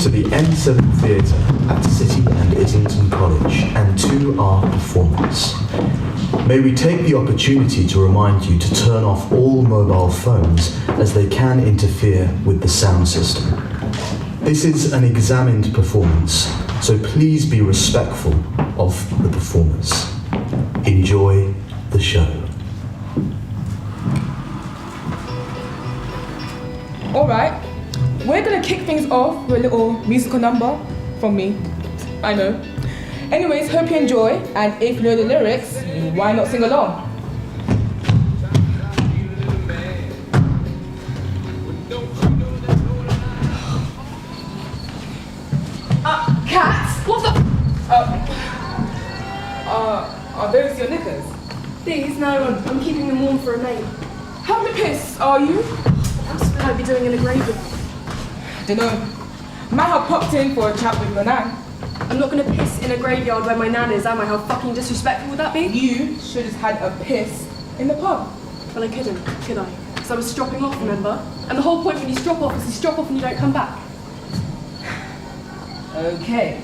to the N7 Theatre at City and Islington College and to our performance. May we take the opportunity to remind you to turn off all mobile phones as they can interfere with the sound system. This is an examined performance, so please be respectful of the performers. Enjoy the show. Alright, we're gonna kick things off with a little musical number from me. I know. Anyways, hope you enjoy, and if you know the lyrics, why not sing along? Cats? What the? Are those your knickers? These? No, I'm keeping them warm for a mate. How the piss are you? That's what I'd be doing in a graveyard. Dunno. Might have popped in for a chat with your nan. I'm not gonna piss in a graveyard where my nan is, am I? How fucking disrespectful would that be? You should have had a piss in the pub. Well, I couldn't, could I? Because I was stropping off, remember? And the whole point when you strop off is you strop off and you don't come back. Okay.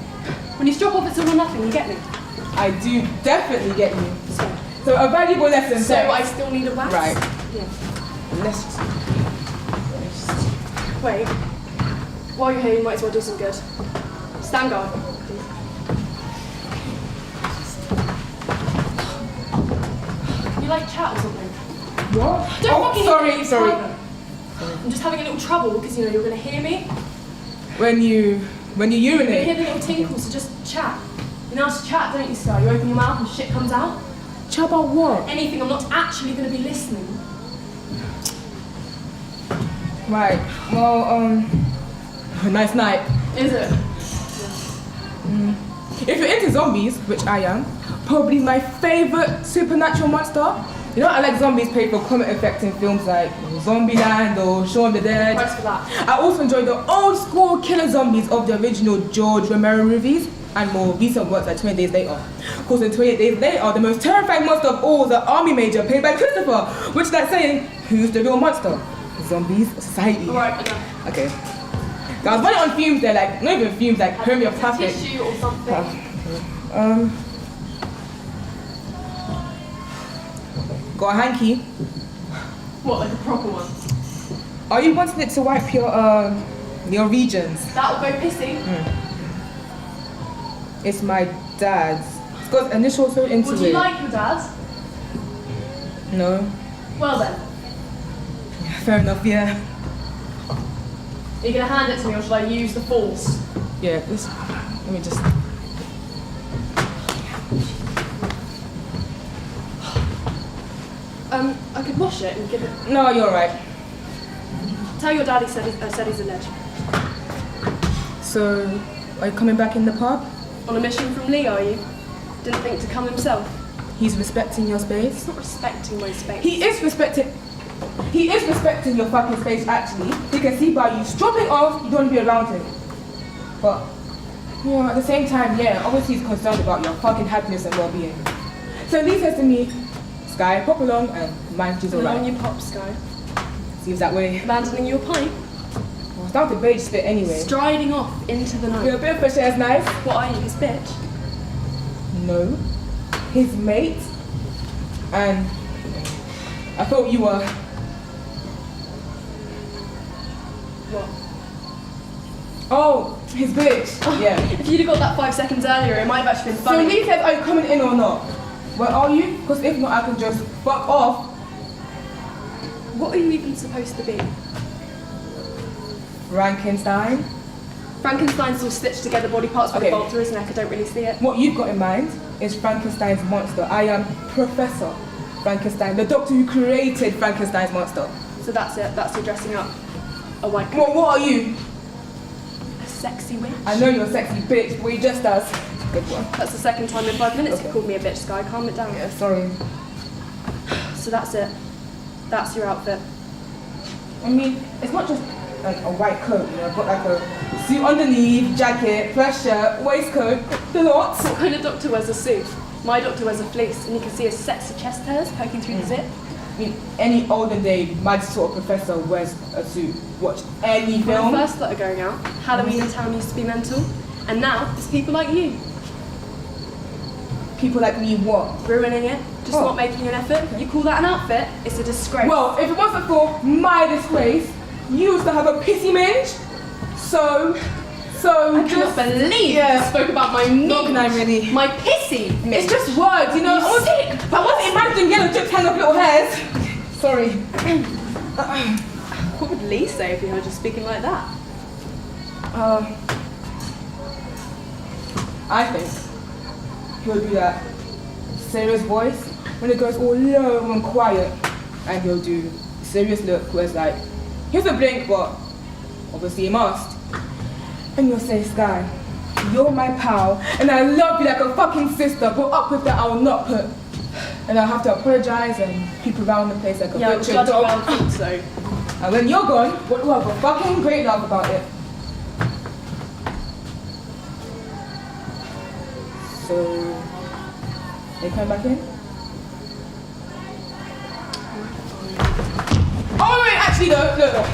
When you strop off, it's all or nothing, you get me? I do definitely get you. So a valuable lesson. So I still need a wax? Right. Yeah. Let's just... Wait. While you're here, you might as well do some good. Stand guard. Can you like chat or something? What? Don't sorry. I'm just having a little trouble because, you know, you're going to hear me. When you You can urinate. hear the little tinkle, so just chat. You know how to chat, don't you, Sky? You open your mouth and shit comes out. Chat about what? Anything, I'm not actually going to be listening. Right. Well, nice night. Is it? If you're into zombies, which I am, probably my favourite supernatural monster. You know, I like zombies paid for comic effects in films like Zombieland or Shaun of the Dead. Price for that. I also enjoy the old school killer zombies of the original George Romero movies and more recent works like 20 Days Later. Of course, in 28 Days Later, the most terrifying monster of all is the army major played by Christopher, which is like saying, who's the real monster? Zombies or society? Alright, Okay. I was running on fumes there, like, not even fumes, like homeopathic. Tissue or something. Got a hanky. What, like a proper one? Are you wanting it to wipe your regions? That'll go pissy. It's my dad's. It's got initials so into Would it. you like your dad's? No. Well then. Fair enough, yeah. Are you going to hand it to me or should I use the force? Yeah, let me just... I could wash it and give it... No, you're right. Tell your daddy said he's a legend. So, are you coming back in the pub? On a mission from Lee, are you? Didn't think to come himself. He's respecting your space? He's not respecting my space. He is respecting your fucking space, actually. He can see by you stropping off, you don't want to be around him. But, you know, at the same time, yeah, obviously he's concerned about your fucking happiness and well-being. So Lee says to me, Sky, pop along and mind she's alright. Along you pop, Sky. Seems that way. Abandoning you a pint. Well, it's down to beige spit anyway. Striding off into the night. You're a bit of fresh air's nice. What are you, his bitch? No. His mate. And I thought you were... What? Oh, his bitch. Yeah. If you'd have got that 5 seconds earlier, it might have actually been So funny. Lee says, are you coming in or not? Where are you? Because if not, I can just fuck off. What are you even supposed to be? Frankenstein. Frankenstein's all stitched together body parts with Okay. a bolt through his neck. I don't really see it. What you've got in mind is Frankenstein's monster. I am Professor Frankenstein, the doctor who created Frankenstein's monster. So that's it. That's your dressing up. A white coat. Well, what are you? A sexy witch. I know you're a sexy bitch, but you just does. Good one. That's the second time in 5 minutes Okay. you've called me a bitch, Sky. Calm it down. Yeah, sorry. So that's it. That's your outfit. I mean, it's not just like a white coat, you know, I've got like a suit underneath, jacket, fresh shirt, waistcoat, the lot. What kind of doctor wears a suit? My doctor wears a fleece, and you can see his sexy chest hairs poking through the zip. mean, any olden day mad sort of professor wears a suit, watch any When I film. first started going out, Halloween in town used to be mental. And now, it's people like you. People like me what? Ruining it, just Oh. not making an effort. You call that an outfit? It's a disgrace. Well, if it wasn't for my disgrace, you used to have a pissy minge. So I cannot believe you spoke about my meat. Not can I really? My pissy. It's just words, you know. You sick I wasn't imagining yellow drips hang off little hairs. Sorry. What would Lee say if he heard you speaking like that? I think he'll do that serious voice when it goes all low and quiet, and he'll do serious look where it's like, here's a blink, but obviously he must. And you'll say, Sky, you're my pal, and I love you like a fucking sister, but up with that I will not put. And I'll have to apologize and peep around the place like a butcher bloody dog. well think so. And when you're gone, we'll have a fucking great laugh about it. So, they come back in? Oh wait, actually no, look,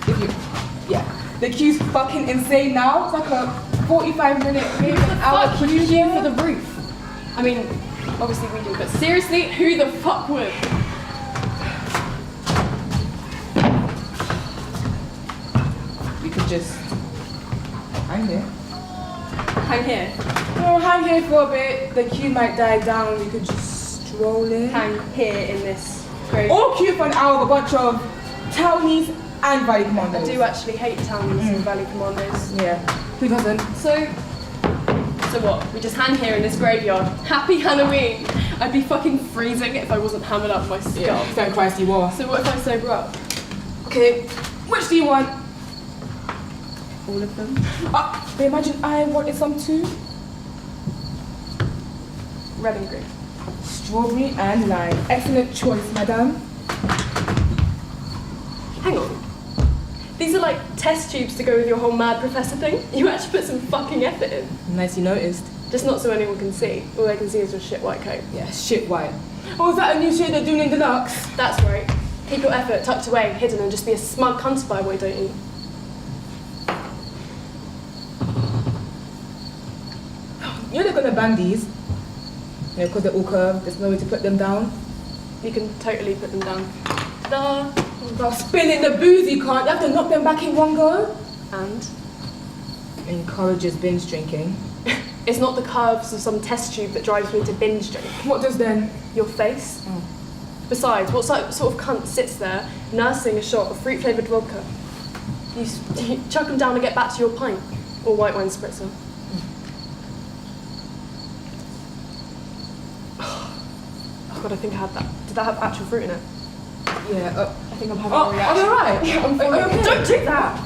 if you, yeah. The queue's fucking insane now. It's like a 45-minute, maybe an hour Fuck, queue you here. for the roof. I mean, obviously we do, but seriously, who the fuck would? We could just hang here. Hang here. No, hang here for a bit. The queue might die down. We could just stroll in. Hang here in this great. Or queue for an hour with a bunch of townies and valley I commandos. do actually hate townies and valley commandos. Yeah. Who doesn't? So what? We just hang here in this graveyard. Happy Halloween! I'd be fucking freezing if I wasn't hammered up my skull. Yeah. Thank Christ you are. So what if I sober up? Okay. Which do you want? All of them? But imagine I wanted some too. Red and green. Strawberry and lime. Excellent choice, madame. Hang on. These are like test tubes to go with your whole mad professor thing. You actually put some fucking effort in. Nice you noticed. Just not so anyone can see. All they can see is your shit white coat. Yeah, shit white. Oh, is that a new shade they're doing in Deluxe? That's right. Keep your effort tucked away, hidden, and just be a smug cunt by boy, don't you? You know they're gonna ban these. You know, because they're all curved, there's no way to put them down. You can totally put them down. Ta-da! Well, spinning the booze you can't. You have to knock them back in one go. And? Encourages binge drinking. It's not the curves of some test tube that drives me to binge drink. What does then? Your face. Oh. Besides, what sort of cunt sits there nursing a shot of fruit-flavoured vodka? You chuck them down and get back to your pint. Or white wine spritzer. Oh god, I think I had that. Did that have actual fruit in it? Yeah. I think I'm having Oh, a reaction. are you alright? Yeah, I'm fine. Okay. Don't do that!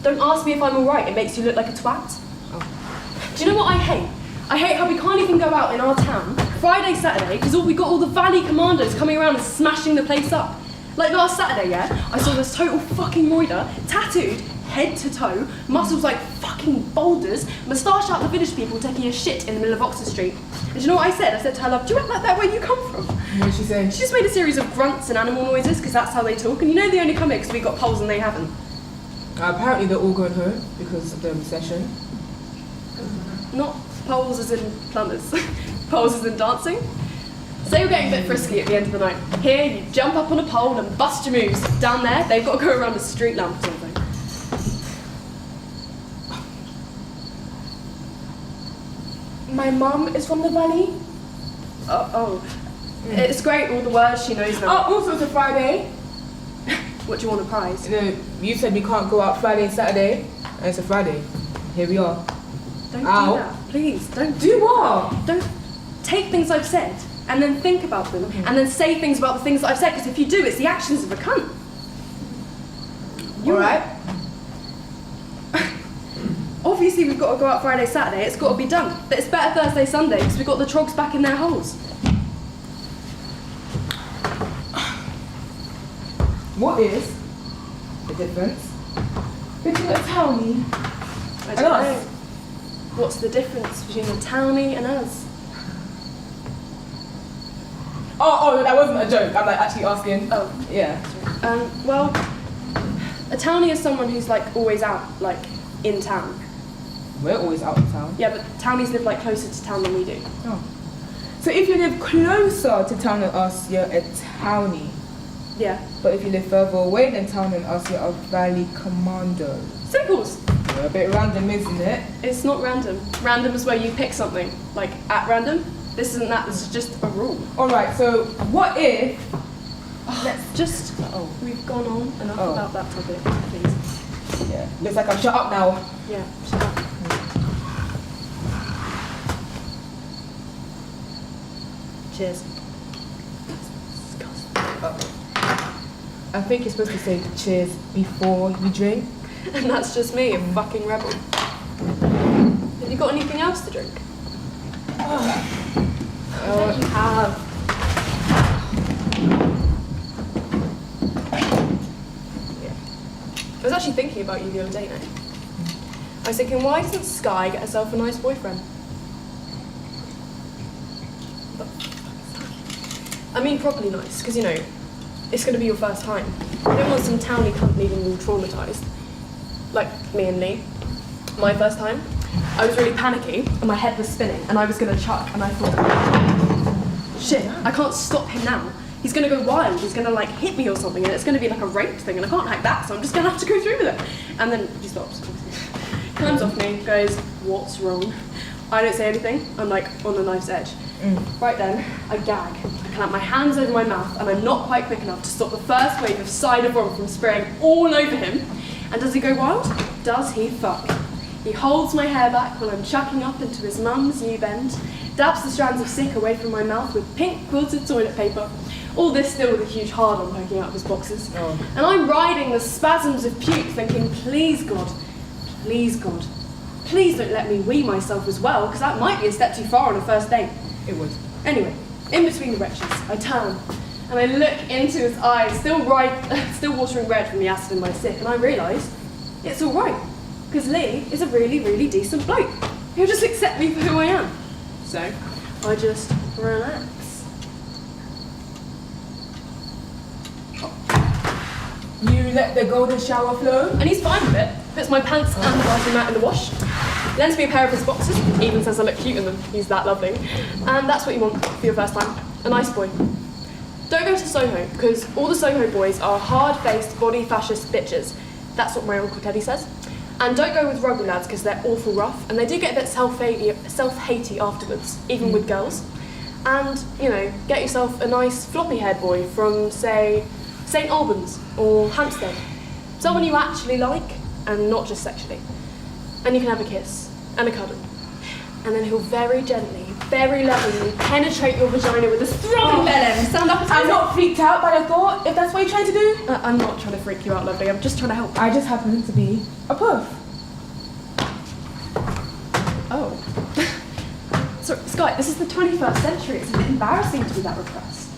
Don't ask me if I'm alright, it makes you look like a twat. Oh. Do you know what I hate? I hate how we can't even go out in our town Friday, Saturday, because we got all the Valley Commandos coming around and smashing the place up. Like last Saturday, yeah, I saw this total fucking roider, tattooed, head to toe, muscles like fucking boulders, moustache out the village people taking a shit in the middle of Oxford Street. And do you know what I said? I said to her, love, do you act like that where you come from? What did she say? She just made a series of grunts and animal noises, because that's how they talk, and you know they only come here because we got poles and they haven't. Apparently they're all going home because of the recession. Not poles as in plumbers, poles as in dancing. Say you're getting a bit frisky at the end of the night. Here, you jump up on a pole and bust your moves. Down there, they've got to go around a street lamp or something. My mum is from the valley. It's great, all the words she knows now. Oh, also it's a Friday. What do you want a prize? You know, you said we can't go out Friday and Saturday, and it's a Friday. Here we are. Don't Ow. do that. Please, don't Do what? Don't take things I've said and then think about them and then say things about the things that I've said, because if you do, it's the actions of a cunt. You alright? Obviously, we've got to go out Friday, Saturday. It's got to be done. But it's better Thursday, Sunday because we've got the trogs back in their holes. What is the difference between a townie I and don't know. us? What's the difference between the townie and us? Oh, that wasn't a joke. I'm like actually asking. Oh. Yeah. Well, a townie is someone who's like always out, like in town. We're always out of town. Yeah, but townies live like closer to town than we do. Oh. So if you live closer to town than us, you're a townie. Yeah. But if you live further away than town than us, you're a valley commando. Simples. You're a bit random, isn't it? It's not random. Random is where you pick something, like at random. This isn't that, this is just a rule. Alright, so what if... Let's just... Oh, we've gone on enough about that topic, please. Yeah, looks like I'll shut up now. Yeah, shut up. Cheers. I think you're supposed to say cheers before you drink. And that's just me, a fucking rebel. Have you got anything else to drink? Oh, you have. Yeah. I was actually thinking about you the other day now. I was thinking, why doesn't Sky get herself a nice boyfriend? I mean properly nice, because you know, it's going to be your first time. You don't want some townie cunt leaving you all traumatised. Like me and Lee. My first time, I was really panicky and my head was spinning and I was going to chuck and I thought, shit, I can't stop him now. He's going to go wild, he's going to like hit me or something and it's going to be like a rape thing and I can't hack that, so I'm just going to have to go through with it. And then he stops, climbs off me, goes, what's wrong? I don't say anything, I'm like on the knife's edge. Right then, I gag. I clamp my hands over my mouth and I'm not quite quick enough to stop the first wave of cider rum from spraying all over him. And does he go wild? Does he fuck? He holds my hair back while I'm chucking up into his mum's new bend, dabs the strands of sick away from my mouth with pink quilted toilet paper, all this still with a huge hard-on poking out of his boxes. Oh. And I'm riding the spasms of puke thinking, please God, please don't let me wee myself as well, because that might be a step too far on a first date. It would. Anyway, in between the wretches, I turn and I look into his eyes, still watering red from the acid in my sick, and I realise it's all right, because Lee is a really, really decent bloke. He'll just accept me for who I am. So, I just relax. You let the golden shower flow? And he's fine with it. Puts my pants and the bathroom mat in the wash. Lends me a pair of his boxers, even says I look cute in them. He's that lovely. And that's what you want for your first time. A nice boy. Don't go to Soho, because all the Soho boys are hard-faced, body-fascist bitches. That's what my Uncle Teddy says. And don't go with rugby lads, because they're awful rough, and they do get a bit self-hatey afterwards, even with girls. And, you know, get yourself a nice floppy-haired boy from, say, St Albans or Hampstead. Someone you actually like, and not just sexually. And you can have a kiss, and a cuddle. And then he'll very gently, very lovingly penetrate your vagina with a throbbing melon. Sound appetizing? I'm not freaked out by the thought, if that's what you're trying to do. I'm not trying to freak you out, lovely. I'm just trying to help. I just happen to be a puff. Oh. Sorry, Sky, this is the 21st century. It's a bit embarrassing to be that repressed.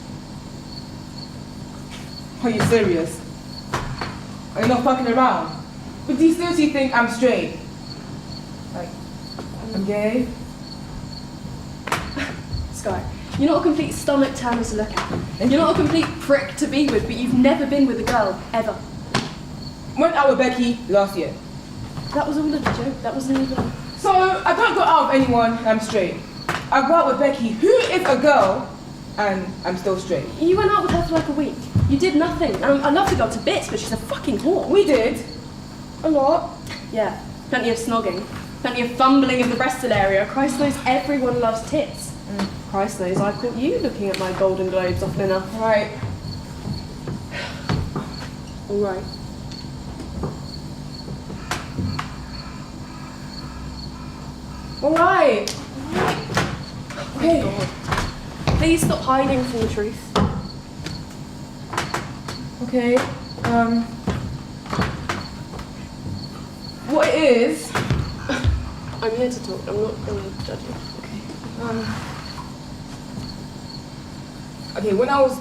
Are you serious? Are you not fucking around? But do you seriously think I'm straight? Like, I'm gay? Sky, you're not a complete stomach turner to look at. And you're not a complete prick to be with, but you've never been with a girl, ever. Went out with Becky last year. That was all a joke. That wasn't even... So, I don't go out with anyone and I'm straight. I go out with Becky, who is a girl, and I'm still straight. You went out with her for like a week. You did nothing. And I love the girl to bits, but she's a fucking whore. We did. A lot. Yeah. Plenty of snogging. Plenty of fumbling in the breasted area. Christ knows everyone loves tits. Christ knows I caught you looking at my Golden Globes often enough. Right. All right. Alright. Okay. God. Please stop hiding from the truth. Okay. What it is... I'm here to talk. I'm not going to judge you. Okay, when I was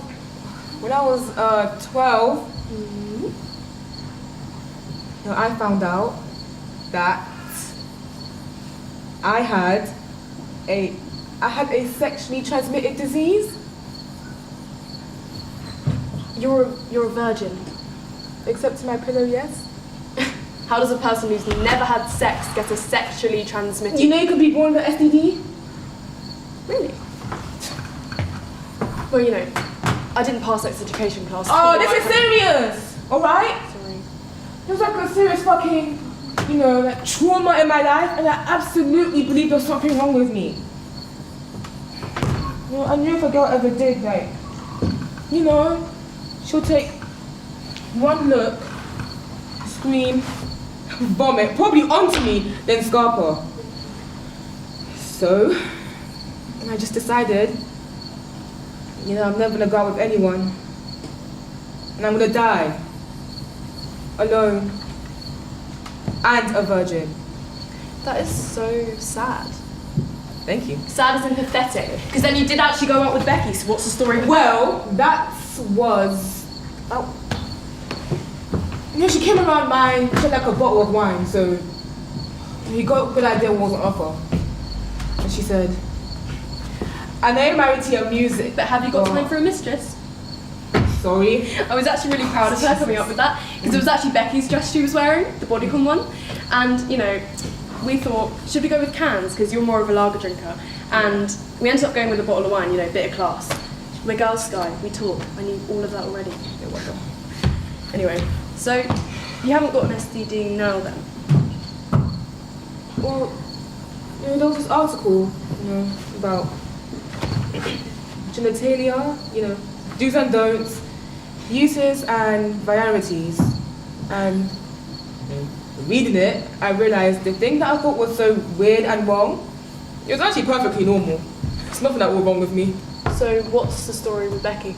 12, I found out that I had a sexually transmitted disease. You're a virgin. Except to my pillow, yes. How does a person who's never had sex get a sexually transmitted... You know you could be born with an STD? Really? Well, you know, I didn't pass sex education class. Oh, this is serious! Alright? Sorry. It was like a serious fucking, you know, like trauma in my life, and I absolutely believe there's something wrong with me. You know, I knew if a girl ever did, like, you know, she'll take one look, scream, vomit, probably onto me, then scarp her. So, and I just decided, you know, I'm never gonna go out with anyone. And I'm gonna die. Alone. And a virgin. That is so sad. Thank you. Sad as in pathetic. Because then you did actually go out with Becky, so what's the story with Well, that was... Oh. You know, she came around mine, she had like a bottle of wine, so he got a good idea what was on offer. And she said, I know you're married to your music. But have you got time for a mistress? Sorry. I was actually really proud of her coming up with that, because it was actually Becky's dress she was wearing, the bodycon one. And, you know, we thought, should we go with cans, because you're more of a lager drinker. And we ended up going with a bottle of wine, you know, bit of class. We're Girls Sky, we talk. I knew all of that already. You're welcome. Anyway, so you haven't got an STD now then? Well, you know, there was this article, you know, about genitalia, you know, do's and don'ts, uses and varieties. And reading it, I realized the thing that I thought was so weird and wrong, it was actually perfectly normal. There's nothing at all wrong with me. So what's the story with Becky?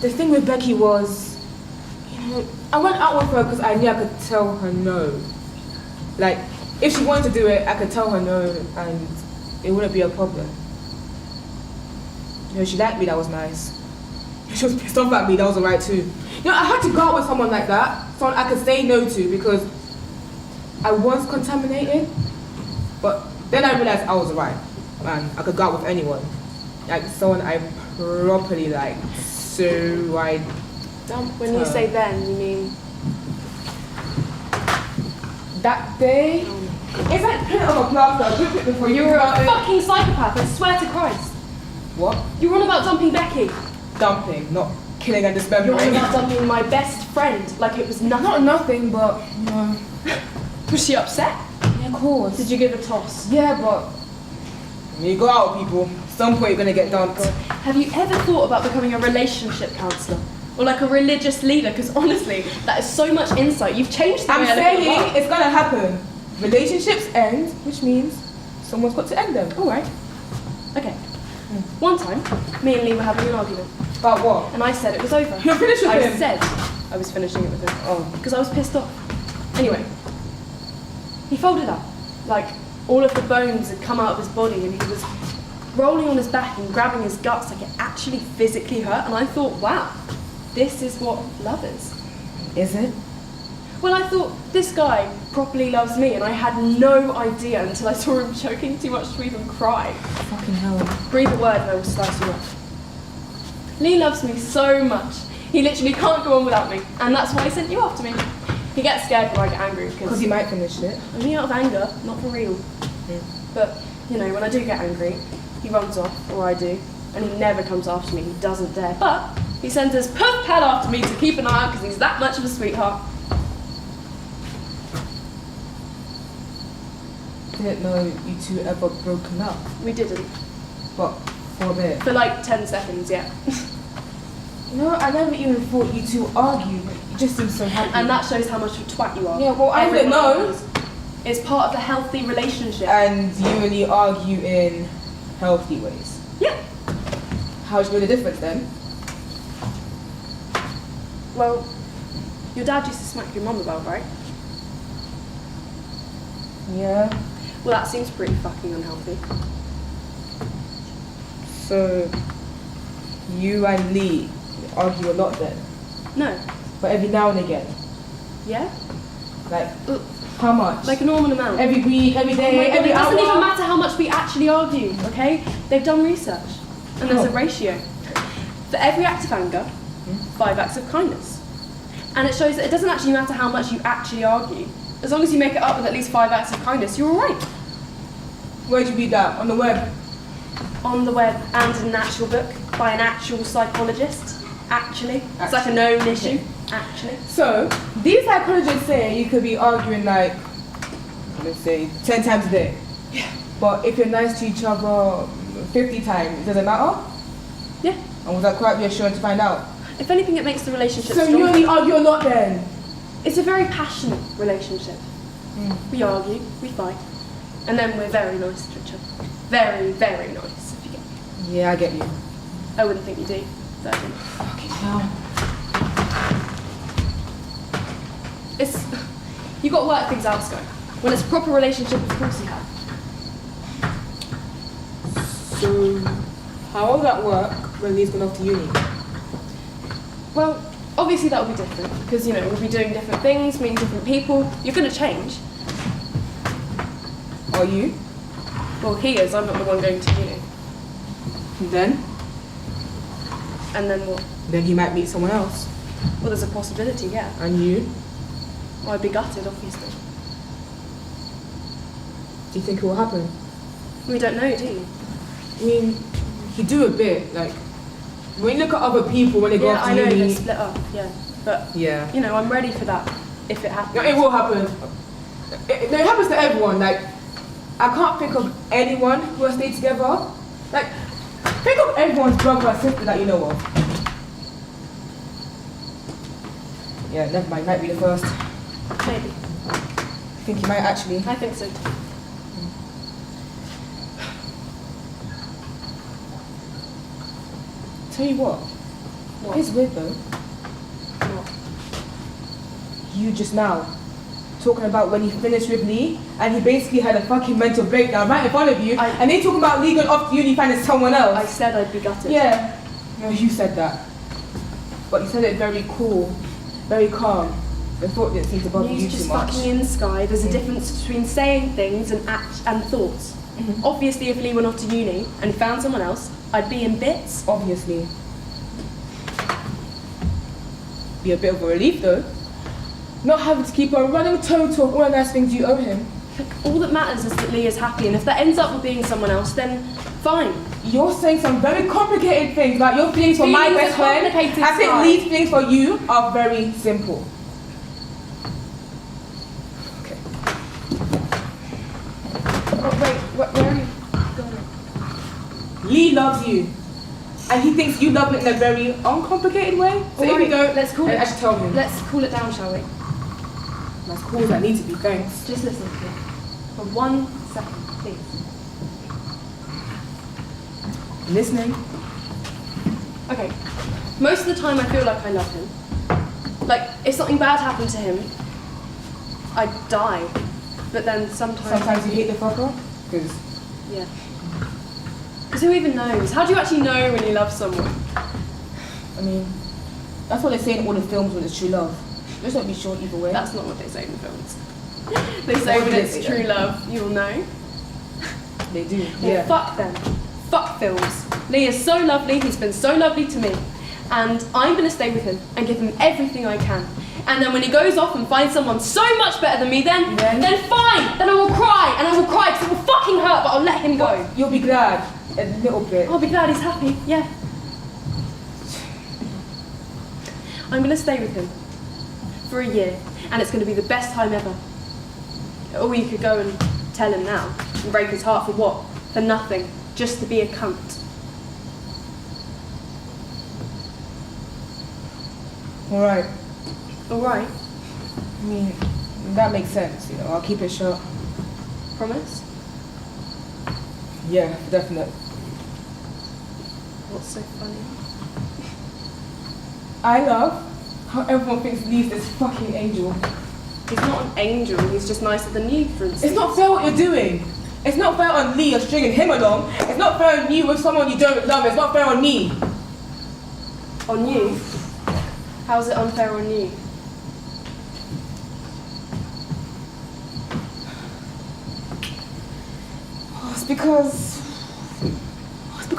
The thing with Becky was, you know, I went out with her because I knew I could tell her no. Like, if she wanted to do it, I could tell her no and it wouldn't be a problem. You know, she liked me, that was nice. She was pissed off at me, that was alright too. You know, I had to go out with someone like that, someone I could say no to because I was contaminated, but then I realized I was alright, and I could go out with anyone. Like someone I properly liked, so I dumped When her. you say then, you mean... That day, it's like pin it on a plaster, rip it before You're a fucking psychopath, I swear to Christ. What? You're on about dumping Becky. Dumping, not killing and You're dismembering. on about dumping my best friend, like it was nothing. Not nothing, but, you know. Was she upset? Yeah, of course. Did you give a toss? Yeah, but when you go out with people, at some point you're gonna get dumped. Have you ever thought about becoming a relationship counsellor? Or like a religious leader? Because honestly, that is so much insight. You've changed the I'm way I look at the saying world. it's gonna happen. Relationships end, which means someone's got to end them. Alright. Okay. One time, me and Lee were having an argument. About what? And I said it was over. You're finished with I him? said I was finishing it with him. Oh. Because I was pissed off. Anyway, he folded up. Like, all of the bones had come out of his body and he was rolling on his back and grabbing his guts like it actually physically hurt. And I thought, wow, this is what love is. Is it? Well, I thought, this guy properly loves me, and I had no idea until I saw him choking too much to even cry. Fucking hell. Breathe a word and I will slice you off. Lee loves me so much. He literally can't go on without me, and that's why he sent you after me. He gets scared when I get angry, Because he might finish it. only out of anger, not for real. But, you know, when I do get angry, he runs off, or I do, and he never comes after me, he doesn't dare. But he sends his puff pad after me to keep an eye out because he's that much of a sweetheart. Didn't know you two ever broken up, We didn't. but for a bit. For like 10 seconds, yeah. You know, I never even thought you two argued. You just seem so happy. And that shows how much of a twat you are. Yeah, well, I didn't know. Everyone It's part of the healthy relationship. And you only argue in healthy ways. Yeah. How do you know the difference then? Well, your dad used to smack your mum about, right? Yeah. Well, that seems pretty fucking unhealthy. So, you and Lee argue a lot then? No. But every now and again? Yeah? Like, how much? Like a normal amount. Every week, every Oh day, my God, every it doesn't hour? even matter how much we actually argue, okay? They've done research. And there's a ratio. For every act of anger, 5 acts of kindness. And it shows that it doesn't actually matter how much you actually argue. As long as you make it up with at least 5 acts of kindness, you're all right. Where'd you read that? On the web? On the web and in an actual book by an actual psychologist. Actually. It's like a known issue. Actually. So, these psychologists say you could be arguing like, let's say, 10 times a day. Yeah. But if you're nice to each other 50 times, does it matter? Yeah. And was that quite reassuring to find out? If anything, it makes the relationship So stronger. you only argue a lot then? It's a very passionate relationship. We argue, we fight, and then we're very nice to each other. Very, very nice, if you get me. Yeah, I get you. I wouldn't think you do, Virgin. Fucking hell. It's... you got to work things out, Sky. When it's a proper relationship, of course you have. So, how will that work when Lee's gone off to uni? Well, obviously that will be different, because, you know, we'll be doing different things, meeting different people. You're going to change. Are you? Well, he is. I'm not the one going to uni. And then? And then what? Then he might meet someone else. Well, there's a possibility, yeah. And you? Well, I'd be gutted, obviously. Do you think it will happen? We don't know, do you? I mean, you do a bit, like, when you look at other people when they go Yeah, off to I know, uni... they're split up, yeah. But, Yeah. you know, I'm ready for that, if it happens. No, it will happen. It happens to everyone. Like, I can't think of anyone who has stayed together. Like, think of everyone's brother or sister that you know of. Yeah, never mind. Might be the first. Maybe. I think you might actually. I think so. Tell you what. What? It's weird though. What? You just now talking about when he finished with Lee and he basically had a fucking mental breakdown right in front of you, and they talking about Lee going off to uni finding someone else. I said I'd be gutted. Yeah. No, you said that. But you said it very cool, very calm. The thought didn't seem to bother you He's too just much. fucking in, Sky. There's a difference between saying things and thoughts. Obviously, if Lee went off to uni and he found someone else, I'd be in bits. Obviously. Be a bit of a relief though. Not having to keep on running total of all the nice things you owe him. Look, all that matters is that Lee is happy, and if that ends up with being someone else, then fine. You're saying some very complicated things, like your feelings for my Feelings best are friend. complicated, I think Sky. Lee's feelings for you are very simple. Okay. Oh, wait, where are you going? Lee loves you. And he thinks you love him in a very uncomplicated way. So here we go. Let's call and it. I should tell him. Let's cool it down, shall we? That's cool as I need to be, thanks. Just listen to me. For 1 second, please. Listening. Okay. Most of the time I feel like I love him. Like, if something bad happened to him, I'd die. But then Sometimes you hate the fucker. Because yeah. Because who even knows? How do you actually know when you love someone? I mean, that's what they say in all the films when it's true love. Let's not be sure either way. That's not what they say in the films. They say when it's true love, you'll know. They do. Well, Yeah. fuck them. Fuck films. Lee is so lovely, he's been so lovely to me. And I'm going to stay with him and give him everything I can. And then when he goes off and finds someone so much better than me, then fine! Then I will cry, and I will cry because it will fucking hurt, but I'll let him go. You'll be glad. A little bit. I'll be glad he's happy, yeah. I'm going to stay with him for a year, and it's going to be the best time ever. Or you could go and tell him now, and break his heart for what? For nothing, just to be a cunt. Alright. Alright, I mean, that makes sense, you know. I'll keep it short. promise? Yeah, definite. What's so funny? I love how everyone thinks Lee's this fucking angel. He's not an angel, he's just nicer than you, for instance. It's not fair what you're doing. It's not fair on Lee, you're stringing him along. It's not fair on you with someone you don't love. It's not fair on me. On you? How's it unfair on you?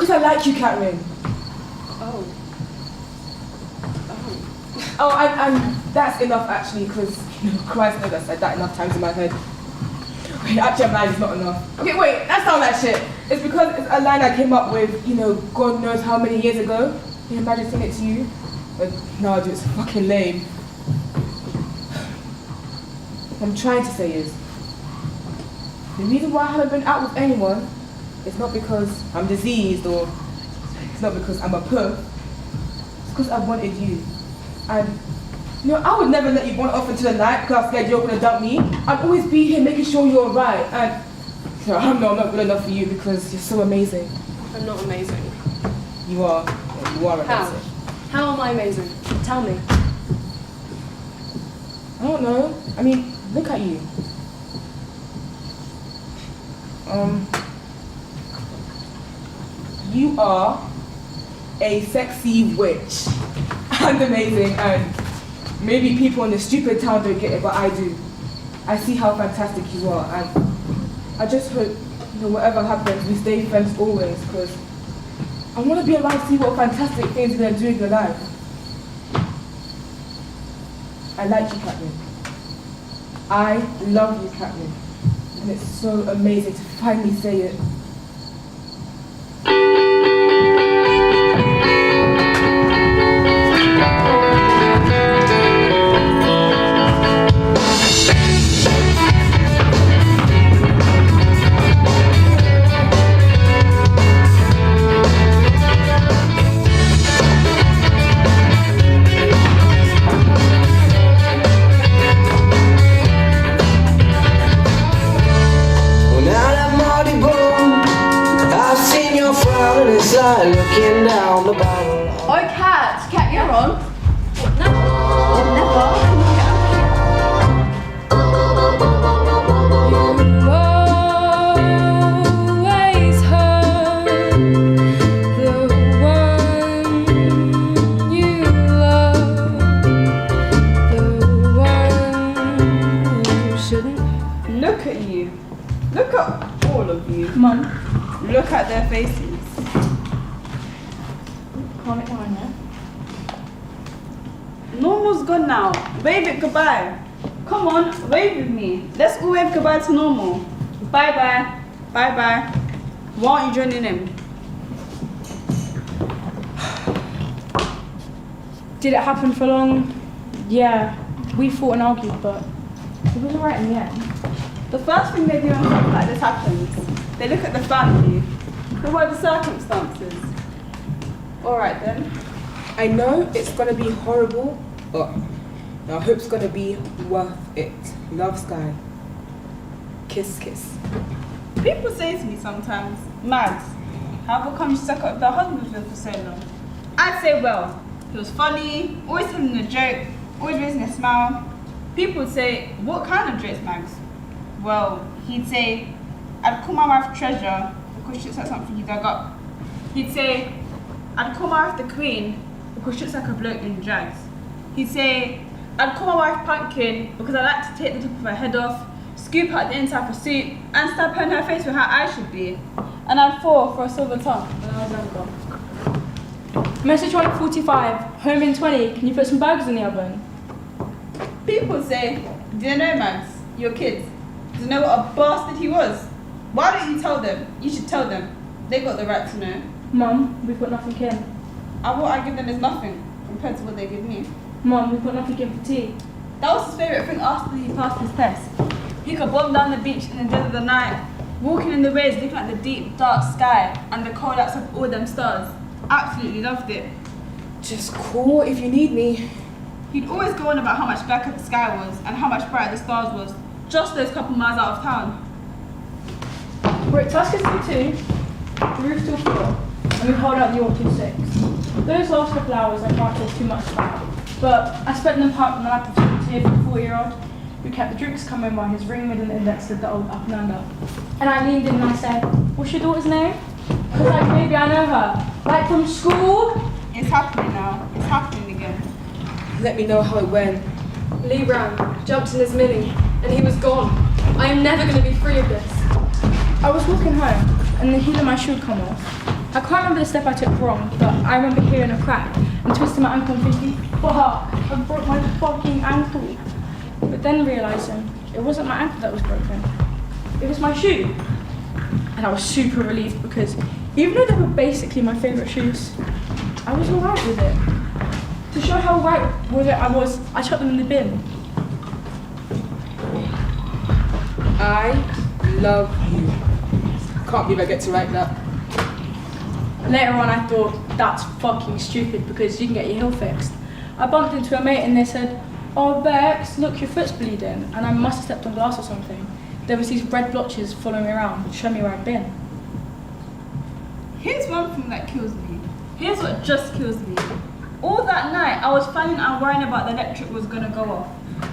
because I like you, Catherine. Oh. Oh, and that's enough actually, because Christ knows I said that enough times in my head. Wait, actually a line is not enough. Okay, wait, that's not that shit. It's because it's a line I came up with, God knows how many years ago. Can you imagine saying it to you? But no, dude, it's fucking lame. What I'm trying to say is, the reason why I haven't been out with anyone is not because I'm diseased or it's not because I'm a puss. It's because I wanted you. And I would never let you wander off into the night because I was scared you were going to dump me. I'd always be here making sure you're alright. And I know I'm not good enough for you because you're so amazing. I'm not amazing. You are. Yeah, you are amazing. How am I amazing? Tell me. I don't know. I mean, look at you. You are a sexy witch. And amazing, and maybe people in the stupid town don't get it, but I do. I see how fantastic you are, and I just hope, whatever happens, we stay friends always, because I want to be alive to see what fantastic things you're going to do in your life. I like you, Catherine. I love you, Catherine. And it's so amazing to finally say it. Looking down the barrel. Oh, Cat, you're on. No, never. Always hurt the one you love, the one you shouldn't. Look at you. Look at all of you. Come on. Look at their faces. Calm it down, yeah? Normal's gone now. Wave it goodbye. Come on, wave with me. Let's all wave goodbye to normal. Bye bye. Bye bye. Why aren't you joining him? Did it happen for long? Yeah, we fought and argued, but it was alright in the end. The first thing they do when something like this happens, they look at the family. What were the circumstances? Alright then. I know it's gonna be horrible, but I hope it's gonna be worth it. Love, Sky. Kiss, kiss. People say to me sometimes, Mads, how come you stuck up with the husband for so long? I'd say, well, he was funny, always telling a joke, always raising a smile. People would say, what kind of jokes, Mags? Well, he'd say, I'd call my wife Treasure because she looks like something you dug up. He'd say, I'd call my wife the Queen because she looks like a bloke in drags. He'd say, I'd call my wife Pumpkin because I like to take the top of her head off, scoop out the inside for soup, and stab her in her face with how I should be. And I'd fall for a silver tongue when I was younger. Message 145, home in 20, can you put some burgers in the oven? People say, do you know, Mags, your kids? Do you know what a bastard he was? Why don't you tell them? You should tell them. They got the right to know. Mum, we've got nothing in. And what I give them is nothing compared to what they give me. Mum, we've got nothing in for tea. That was his favourite thing after he passed his test. He could bomb down the beach in the dead of the night, walking in the waves, looking at the deep, dark sky and the cold outs of all them stars. Absolutely loved it. Just call if you need me. He'd always go on about how much blacker the sky was and how much brighter the stars was, just those couple miles out of town. We're at Tuscany 2, the roof's still full, and we hold out the York 26. Those last couple hours I can't talk too much about, but I spent them parked on the lap of a 4-year-old who kept the drinks coming while his ring middle index did the old up and under. And I leaned in and I said, what's your daughter's name? Because like maybe I know her. Like from school? It's happening now. It's happening again. Let me know how it went. Lee ran, jumped in his mini, and he was gone. I am never going to be free of this. I was walking home, and the heel of my shoe come off. I can't remember the step I took wrong, but I remember hearing a crack and twisting my ankle and thinking, fuck, I broke my fucking ankle. But then realising it wasn't my ankle that was broken, it was my shoe. And I was super relieved because even though they were basically my favourite shoes, I was alright with it. To show how right with it I was, I chucked them in the bin. I love you. Can't believe I get to write that. Later on I thought, that's fucking stupid because you can get your heel fixed. I bumped into a mate and they said, oh Bex, look, your foot's bleeding. And I must have stepped on glass or something. There was these red blotches following me around, showing me where I'd been. Here's one thing that kills me. Here's what just kills me. All that night, I was planning on worrying about the electric was gonna go off.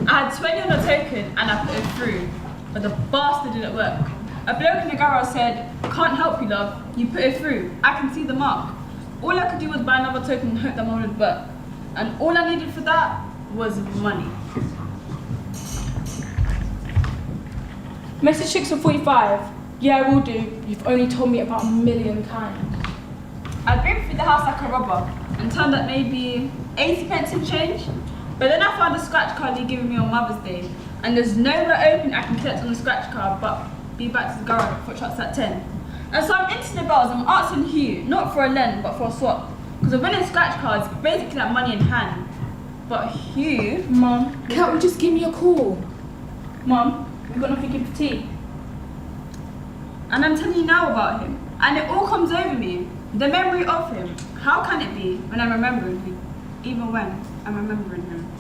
I had 20 on a token and I put it through, but the bastard didn't work. A bloke in the garage said, can't help you love, you put it through, I can see the mark. All I could do was buy another token and hope that one would work. And all I needed for that was money. Message 645. Yeah, will do. You've only told me about a million times. I'd been through the house like a robber and turned up maybe 80 pence in change. But then I found a scratch card he'd given me on Mother's Day. And there's nowhere open I can collect on the scratch card but be back to the garage before it shuts at 10. And so I'm into the bells, I'm asking Hugh, not for a lend but for a swap. Because a winning scratch card is basically like money in hand. But Hugh... Mum, Can't we just give me a call? Mum, we've got nothing for tea. And I'm telling you now about him. And it all comes over me. The memory of him. How can it be when I'm remembering him? Even when I'm remembering him.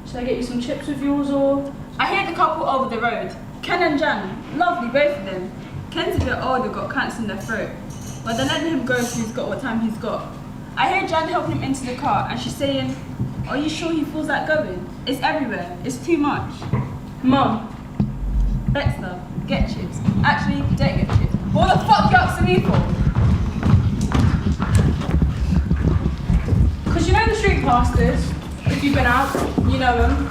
Should I get you some chips with yours or? I hear the couple over the road. Ken and Jan. Lovely, both of them. Ken's a bit older, got cancer in their throat. But they're letting him go so he's got what time he's got. I hear Jan helping him into the car and she's saying, are you sure he feels like going? It's everywhere. It's too much. Mum. Dexter, get chips. Actually, don't get chips. What the fuck you asking me for? Because you know the street pastors, if you've been out, you know them.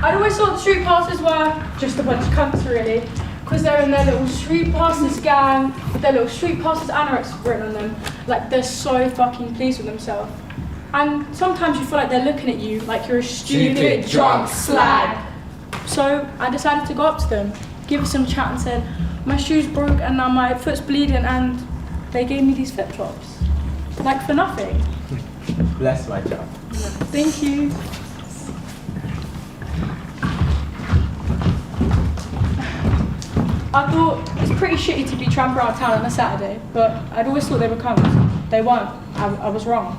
I'd always thought the street pastors were just a bunch of cunts really, because they're in their little street pastors gang, with their little street pastors anoraks written on them, like they're so fucking pleased with themselves. And sometimes you feel like they're looking at you like you're a stupid drunk slag. So I decided to go up to them, give them some chat and said, my shoe's broke and now my foot's bleeding, and they gave me these flip-flops. Like for nothing. Bless my child. Thank you. I thought it's pretty shitty to be tramping around town on a Saturday, but I'd always thought they were cunts. They weren't. I was wrong.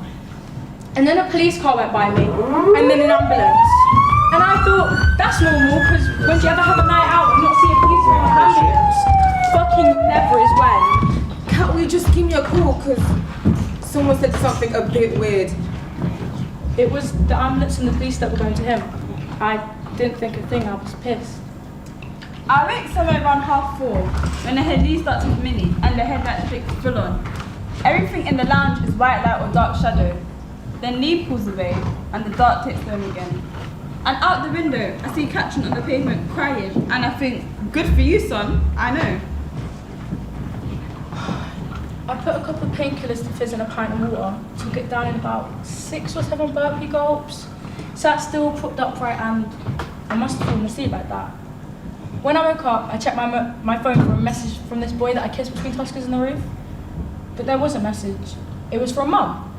And then a police car went by me, and then an ambulance. And I thought, that's normal, because when do you ever have a night out and not see a policeman or an ambulance? Fucking never is when. Can't we just give me a call? Because someone said something a bit weird. It was the ambulance and the police that were going to him. I didn't think a thing, I was pissed. I wake somewhere around 4:30 when I heard Lee starts with Minnie and the headlights flick full on. Everything in the lounge is white light or dark shadow. Then Lee pulls away and the dark takes them again. And out the window I see Catherine on the pavement crying and I think, good for you son, I know. I put a couple of painkillers to fizz in a pint of water, took it down in about 6 or 7 burpee gulps, sat still, propped upright, and I must have fallen asleep like that. When I woke up, I checked my phone for a message from this boy that I kissed between Tuskers and the roof. But there was a message. It was from Mum.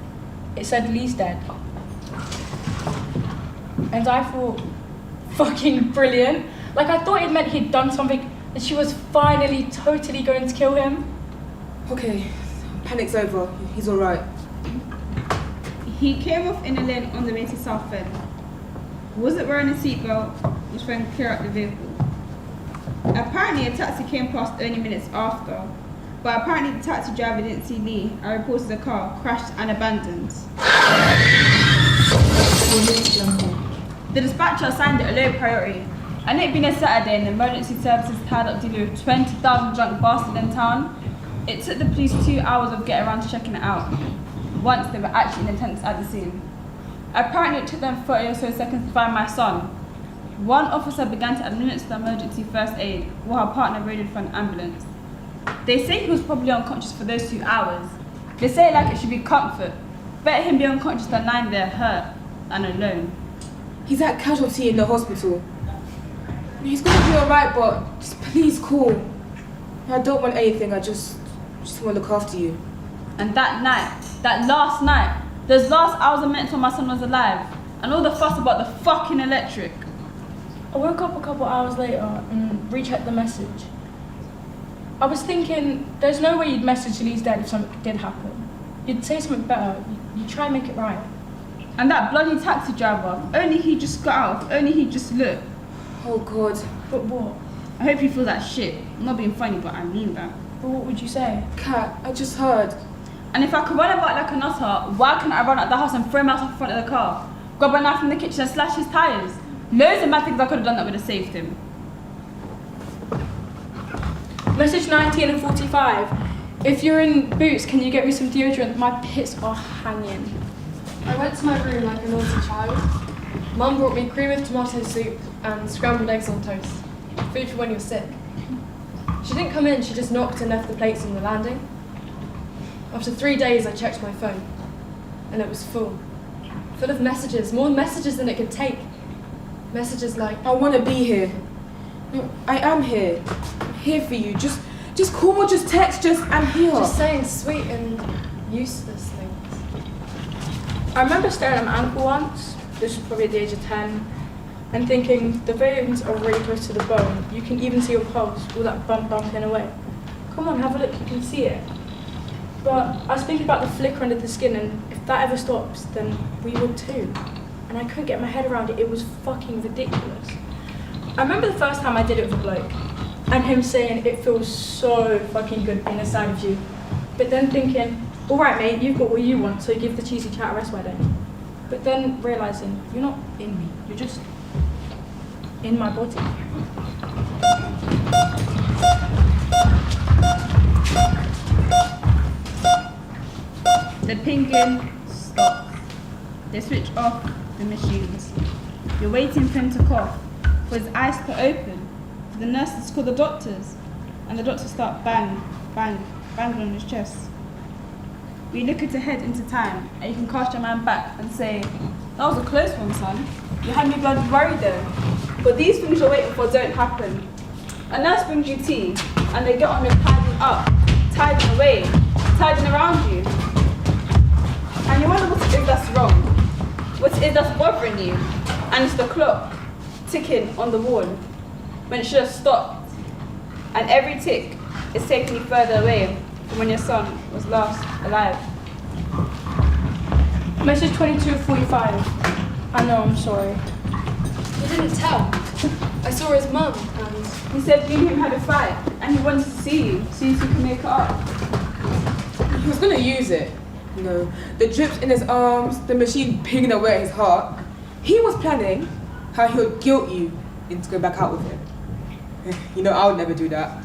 It said Lee's dead. And I thought, fucking brilliant. Like I thought it meant he'd done something, that she was finally totally going to kill him. Okay, panic's over. He's alright. He came off in a lane on the way to South End. Wasn't wearing a seatbelt, was trying to clear out the vehicle. Apparently a taxi came past only minutes after, but apparently the taxi driver didn't see Lee and reported the car crashed and abandoned. The dispatcher assigned it a low priority, and it being a Saturday and emergency services tied up dealing with 20,000 drunk bastards in town, it took the police 2 hours of getting around to checking it out, once they were actually in attendance at the scene. Apparently it took them 30 or so seconds to find my son. One officer began to administer emergency first aid while her partner waited for an ambulance. They say he was probably unconscious for those 2 hours, They say like it should be comfort. Better him be unconscious than lying there hurt and alone. He's at casualty in the hospital. He's gonna be alright, but just please call. I don't want anything, I just want to look after you. And that night, that last night, those last hours I meant till my son was alive, and all the fuss about the fucking electric. I woke up a couple hours later and rechecked the message. I was thinking, there's no way you'd message Lee's dad if something did happen. You'd say something better, you'd try and make it right. And that bloody taxi driver, if only he just got out, if only he just looked. Oh God. But what? I hope you feel that shit. I'm not being funny, but I mean that. But what would you say? Kat, I just heard. And if I could run about like a nutter, why can't I run out the house and throw him out of the front of the car? Grab a knife from the kitchen and slash his tyres? Loads of mad things I could have done that would have saved him. Message 19 and 45. If you're in Boots, can you get me some deodorant? My pits are hanging. I went to my room like a naughty child. Mum brought me cream of tomato soup and scrambled eggs on toast. Food for when you're sick. She didn't come in, she just knocked and left the plates on the landing. After 3 days I checked my phone and it was full. Full of messages, more messages than it could take. Messages like, I want to be here. No, I am here. I'm here for you. Just call, just text, I'm here. just saying sweet and useless things. I remember staring at my ankle once, this was probably at the age of 10, and thinking, the veins are really close to the bone. You can even see your pulse, all that bumping away. Come on, have a look, you can see it. But I was thinking about the flicker under the skin, and if that ever stops, then we would too. And I couldn't get my head around it, it was fucking ridiculous. I remember the first time I did it with a bloke, and him saying it feels so fucking good being inside of you. But then thinking, alright mate, you've got what you want, so give the cheesy chat a rest wedding. But then realising, you're not in me, you're just in my body. The pinging stops. They switch off the machines. You're waiting for him to cough, for his eyes to open, for the nurses to call the doctors, and the doctors start bang, bang, banging on his chest. We look ahead into time, and you can cast your mind back and say, that was a close one, son. You had me bloody worried then. But these things you're waiting for don't happen. A nurse brings you tea, and they get on and tidying up, tidying away, tidying around you. And you wonder what it is that's wrong, what it is that's bothering you, and it's the clock ticking on the wall when it should have stopped. And every tick is taking you further away from when your son was last alive. Message 22:45. I know, I'm sorry. He didn't tell. I saw his mum and He said you and him had a fight, and he wanted to see you so you can make it up. He was gonna use it. You know, the drips in his arms, the machine pinging away at his heart. He was planning how he would guilt you into going back out with him. You know, I would never do that.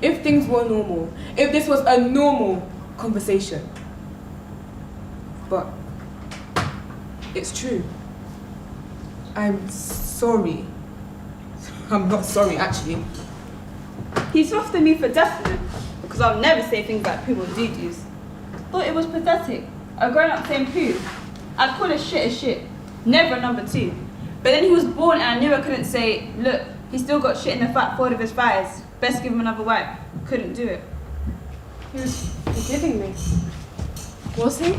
If things were normal, if this was a normal conversation. But it's true. I'm sorry. I'm not sorry, actually. He softened me for definite, because I'll never say things like poo or doo-doos. Thought it was pathetic, a grown-up saying poo. I'd call a shit, never a number 2. But then he was born and I knew I couldn't say, look, he's still got shit in the fat fold of his thighs, best give him another wipe. Couldn't do it. he was forgiving me. Was he?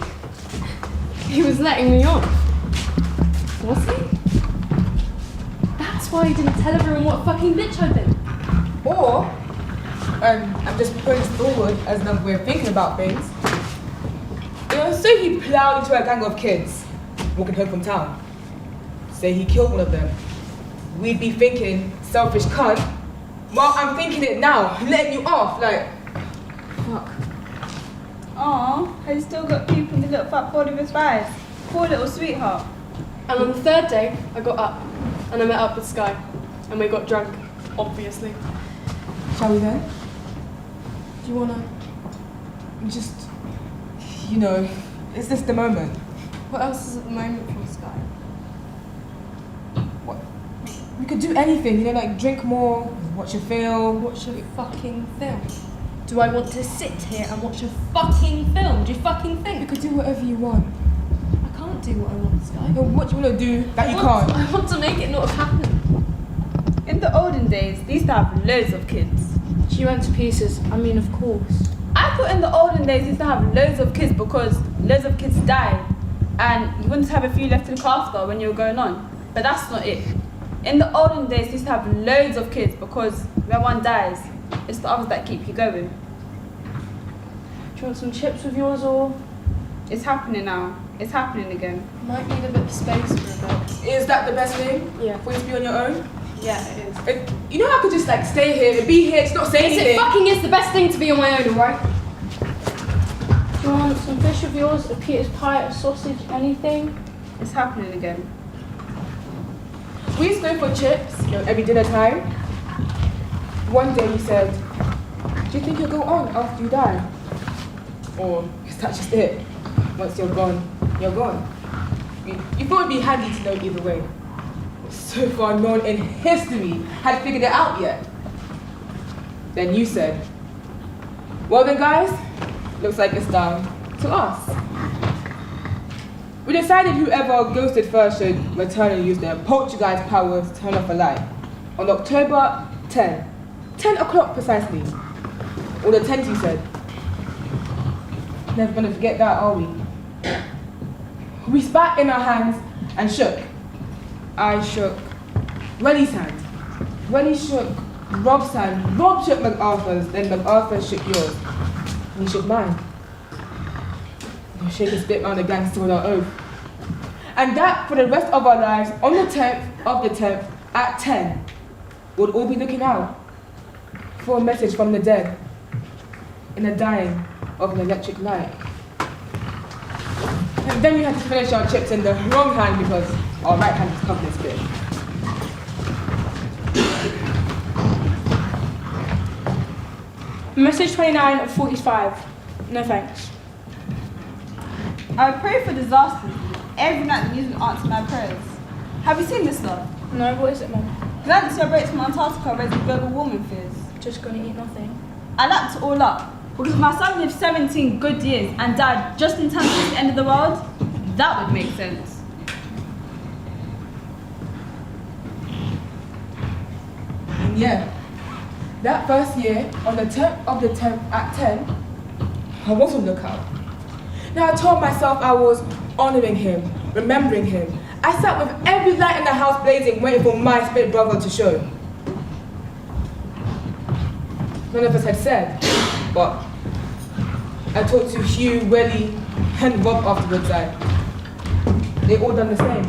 He was letting me off. Was he? That's why he didn't tell everyone what a fucking bitch I'd been. Or, I'm just putting this forward as another way of thinking about things. You know, say he plowed into a gang of kids walking home from town. Say he killed one of them. We'd be thinking, selfish cunt. Well, I'm thinking it now, letting you off, like, fuck. Aw, has he still got poop in the little fat fold of his thighs? Poor little sweetheart. And on the 3rd day, I got up and I met up with Sky and we got drunk, obviously. Shall we then? Do you wanna just, you know, is this the moment? What else is at the moment for Sky? What? We could do anything, you know, like drink more, watch a film. Watch a fucking film. Do I want to sit here and watch a fucking film? Do you fucking think? You could do whatever you want. I can't do what I want, Sky. But what do you want to do that you can't? I want to make it not happen. In the olden days, they used to have loads of kids. She went to pieces. I mean, of course. I thought in the olden days, they used to have loads of kids because loads of kids died. And you wanted to have a few left to look after when you were going on. But that's not it. In the olden days, they used to have loads of kids because when one dies, it's the others that keep you going. Do you want some chips with yours or? It's happening now. It's happening again. Might need a bit of space for a bit. Is that the best thing? Yeah. For you to be on your own? Yeah, it is. You know I could just like stay here and be here, just not say Yes, anything. it fucking is the best thing to be on my own, alright? Do you want some fish with yours, a Peter's pie, a sausage, anything? It's happening again. We used to go for chips, every dinner time. One day you said, do you think you'll go on after you die? Or is that just it? Once you're gone, you're gone. You thought it'd be handy to know either way. So far, no one in history had figured it out yet. Then you said, well then guys, looks like it's down to us. We decided whoever ghosted first should return and use their poltergeist powers to turn off a light. On October 10, 10 o'clock precisely. Or the 10th you said. Never gonna forget that, are we? We spat in our hands and shook. I shook Welly's hand. Welly shook Rob's hand. Rob shook MacArthur's, then MacArthur shook yours. And he shook mine. We'll shake a spit round the gangster with our oath. And that for the rest of our lives, on the 10th of the 10th, at 10, we'll all be looking out for a message from the dead in the dying of an electric light. And then we had to finish our chips in the wrong hand because our right hand was covered in spit. Message 29 of 45. No thanks. I would pray for disasters. Every night the music answers my prayers. Have you seen this stuff? No, what is it, Mum? Land celebrates from Antarctica raising global warming fears. Just gonna eat nothing. I lapped it all up because my son lived 17 good years and died just in time to reach the end of the world. That would make sense. And yeah, that first year, on the 10th of the 10th at 10, I was on lookout. Now I told myself I was honoring him, remembering him. I sat with every light in the house blazing, waiting for my split brother to show. None of us had said, but I talked to Hugh, Welly, and Rob afterwards. They all done the same.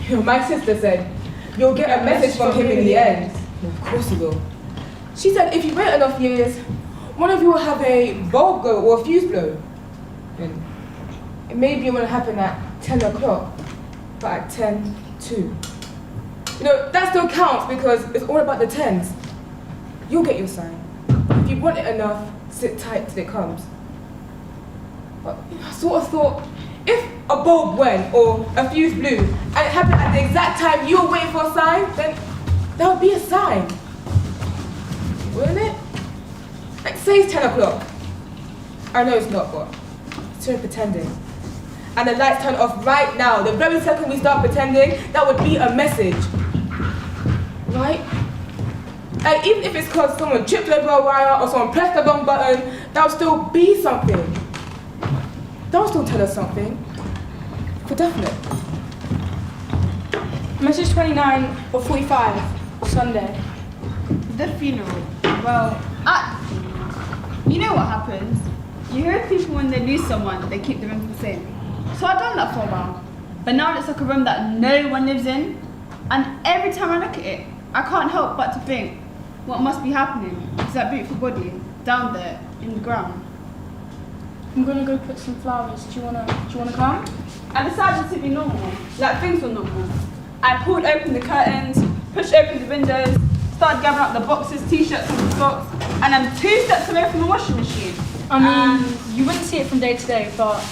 You know, my sister said, you'll get a message from him in the end. Well, of course you will. She said, if you wait enough years, one of you will have a bulb go or a fuse blow. And maybe it won't happen at 10 o'clock, but at 10 too. You know, that still counts because it's all about the 10s. You'll get your sign. If you want it enough, sit tight till it comes. But I sort of thought, if a bulb went or a fuse blew and it happened at the exact time you were waiting for a sign, then there would be a sign. Wouldn't it? Like say it's 10 o'clock. I know it's not, but it's still pretending. And the lights turn off right now. The very second we start pretending, that would be a message. Right? And even if it's because someone tripped over a wire or someone pressed the wrong button, that would still be something. That would still tell us something. For definite. Message 29 of 45. Sunday. The funeral. Well, at the funeral, you know what happens? You hear people when they lose someone, they keep the room the same. So I've done that for a while. But now it's like a room that no one lives in. And every time I look at it, I can't help but to think, what must be happening to that beautiful body down there in the ground? I'm gonna go put some flowers. Do you wanna come? I decided to be normal, like things were normal. I pulled open the curtains, pushed open the windows, started gathering up the boxes, t-shirts and socks, and I'm 2 steps away from the washing machine. I mean, you wouldn't see it from day to day, but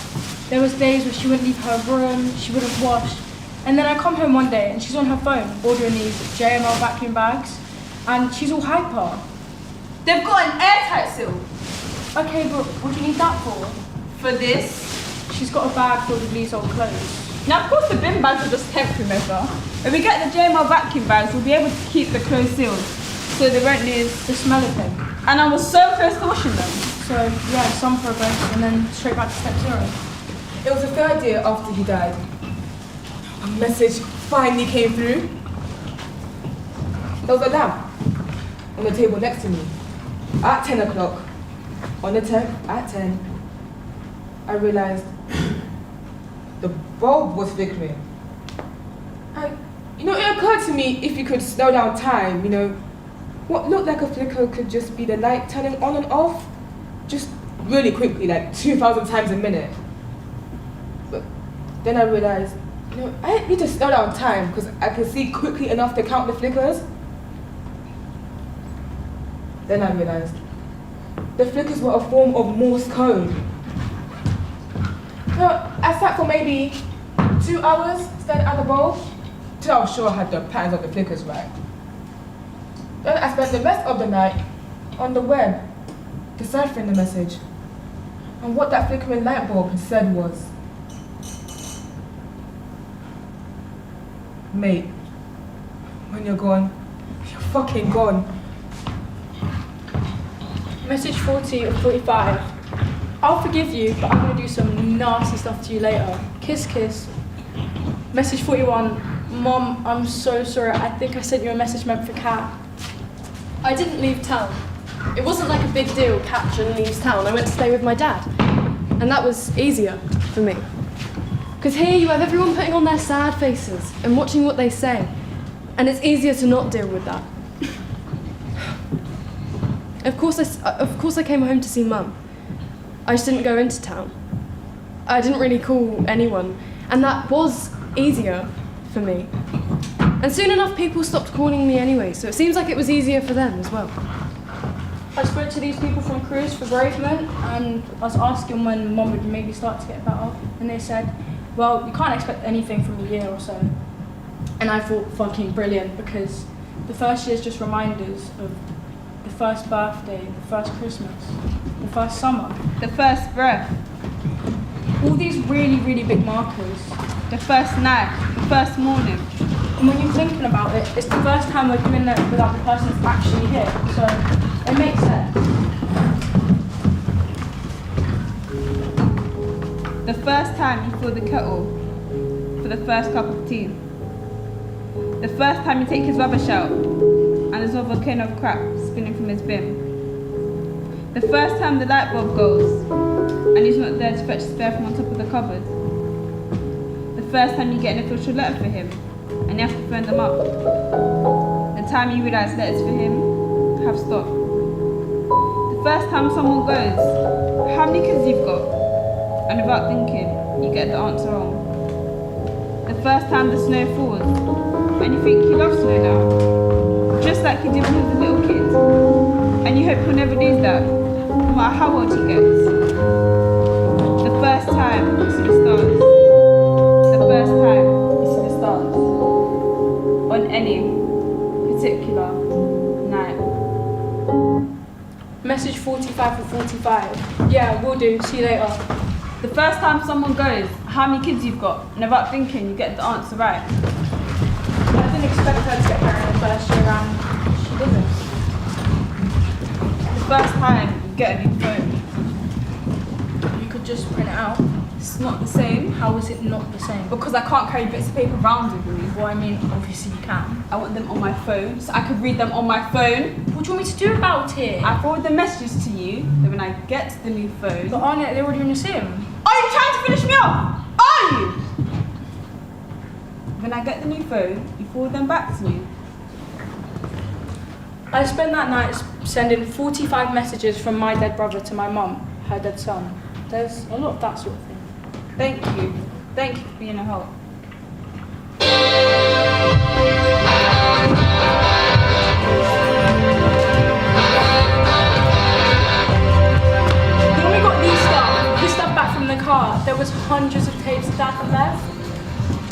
there was days where she wouldn't leave her room, she wouldn't wash. And then I come home one day and she's on her phone ordering these JML vacuum bags, and she's all hyper. They've got an airtight seal. Okay, but what do you need that for? For this. She's got a bag filled with Lee's old clothes. Now, of course, the bin bags are just temporary measure. When we get the JML vacuum bags, we'll be able to keep the clothes sealed, so they won't lose The smell of them. And I was so close to washing them. So, yeah, some progress and then straight back to step 0. It was the 3rd year after he died. A message finally came through. There was a lamp on the table next to me. At 10 o'clock, on the 10th, at 10, I realized the bulb was flickering. And, it occurred to me if you could slow down time, what looked like a flicker could just be the light turning on and off, just really quickly, like 2,000 times a minute. But then I realized, I need to slow down time because I can see quickly enough to count the flickers. Then I realized the flickers were a form of Morse code. I sat for maybe 2 hours staring at the bulb till I was sure I had the patterns of the flickers right. Then I spent the rest of the night on the web, deciphering the message. And what that flickering light bulb had said was, mate, when you're gone, you're fucking gone. Message 40 or 45. I'll forgive you, but I'm going to do some nasty stuff to you later. Kiss, kiss. Message 41. Mom, I'm so sorry. I think I sent you a message meant for Kat. I didn't leave town. It wasn't like a big deal, Katrin leaves town. I went to stay with my dad. And that was easier for me. Because here you have everyone putting on their sad faces and watching what they say. And it's easier to not deal with that. Of course I came home to see Mum. I just didn't go into town. I didn't really call anyone. And that was easier for me. And soon enough people stopped calling me anyway, so it seems like it was easier for them as well. I spoke to these people from Cruise for bereavement, and I was asking when Mum would maybe start to get better, and they said, well, you can't expect anything from a year or so. And I thought, fucking brilliant, because the first year is just reminders of the first birthday, the first Christmas, the first summer, The first breath, all these really, really big markers. the first night, the first morning. And when you're thinking about it, it's the first time we're doing that without the person that's actually here, so it makes sense. The first time you fill the kettle for the first cup of tea. The first time you take his rubbish out and there's a volcano of crap spinning from his bin. The first time the light bulb goes and he's not there to fetch spare from on top of the cupboard. The first time you get an official letter for him and you have to phone them up. The time you realise letters for him have stopped. The first time someone goes, how many kids you've got? And without thinking, you get the answer wrong. The first time the snow falls, and you think he loves snow now, just like he did when he was a little kid, and you hope he'll never lose that, no matter how old he gets. The first time you see the stars. The first time you see the stars. On any particular night. Message 45 for 45. Yeah, will do. See you later. The first time someone goes, how many kids you've got, and without thinking, you get the answer right. I didn't expect her to get married in the first year and she didn't. The first time you get a new phone. You could just print it out. It's not the same. How is it not the same? Because I can't carry bits of paper around with me. Well, I mean, obviously you can. I want them on my phone, so I could read them on my phone. What do you want me to do about it? I forward the messages to you, then when I get the new phone... But aren't they already in your sim? Are you trying to finish me off? Are you? When I get the new phone, you forward them back to me. I spent that night sending 45 messages from my dead brother to my mum, her dead son. There's a lot of that sort of thing. Thank you. Thank you for being a help. When we got this stuff back from the car, there was hundreds of tapes Dad had left.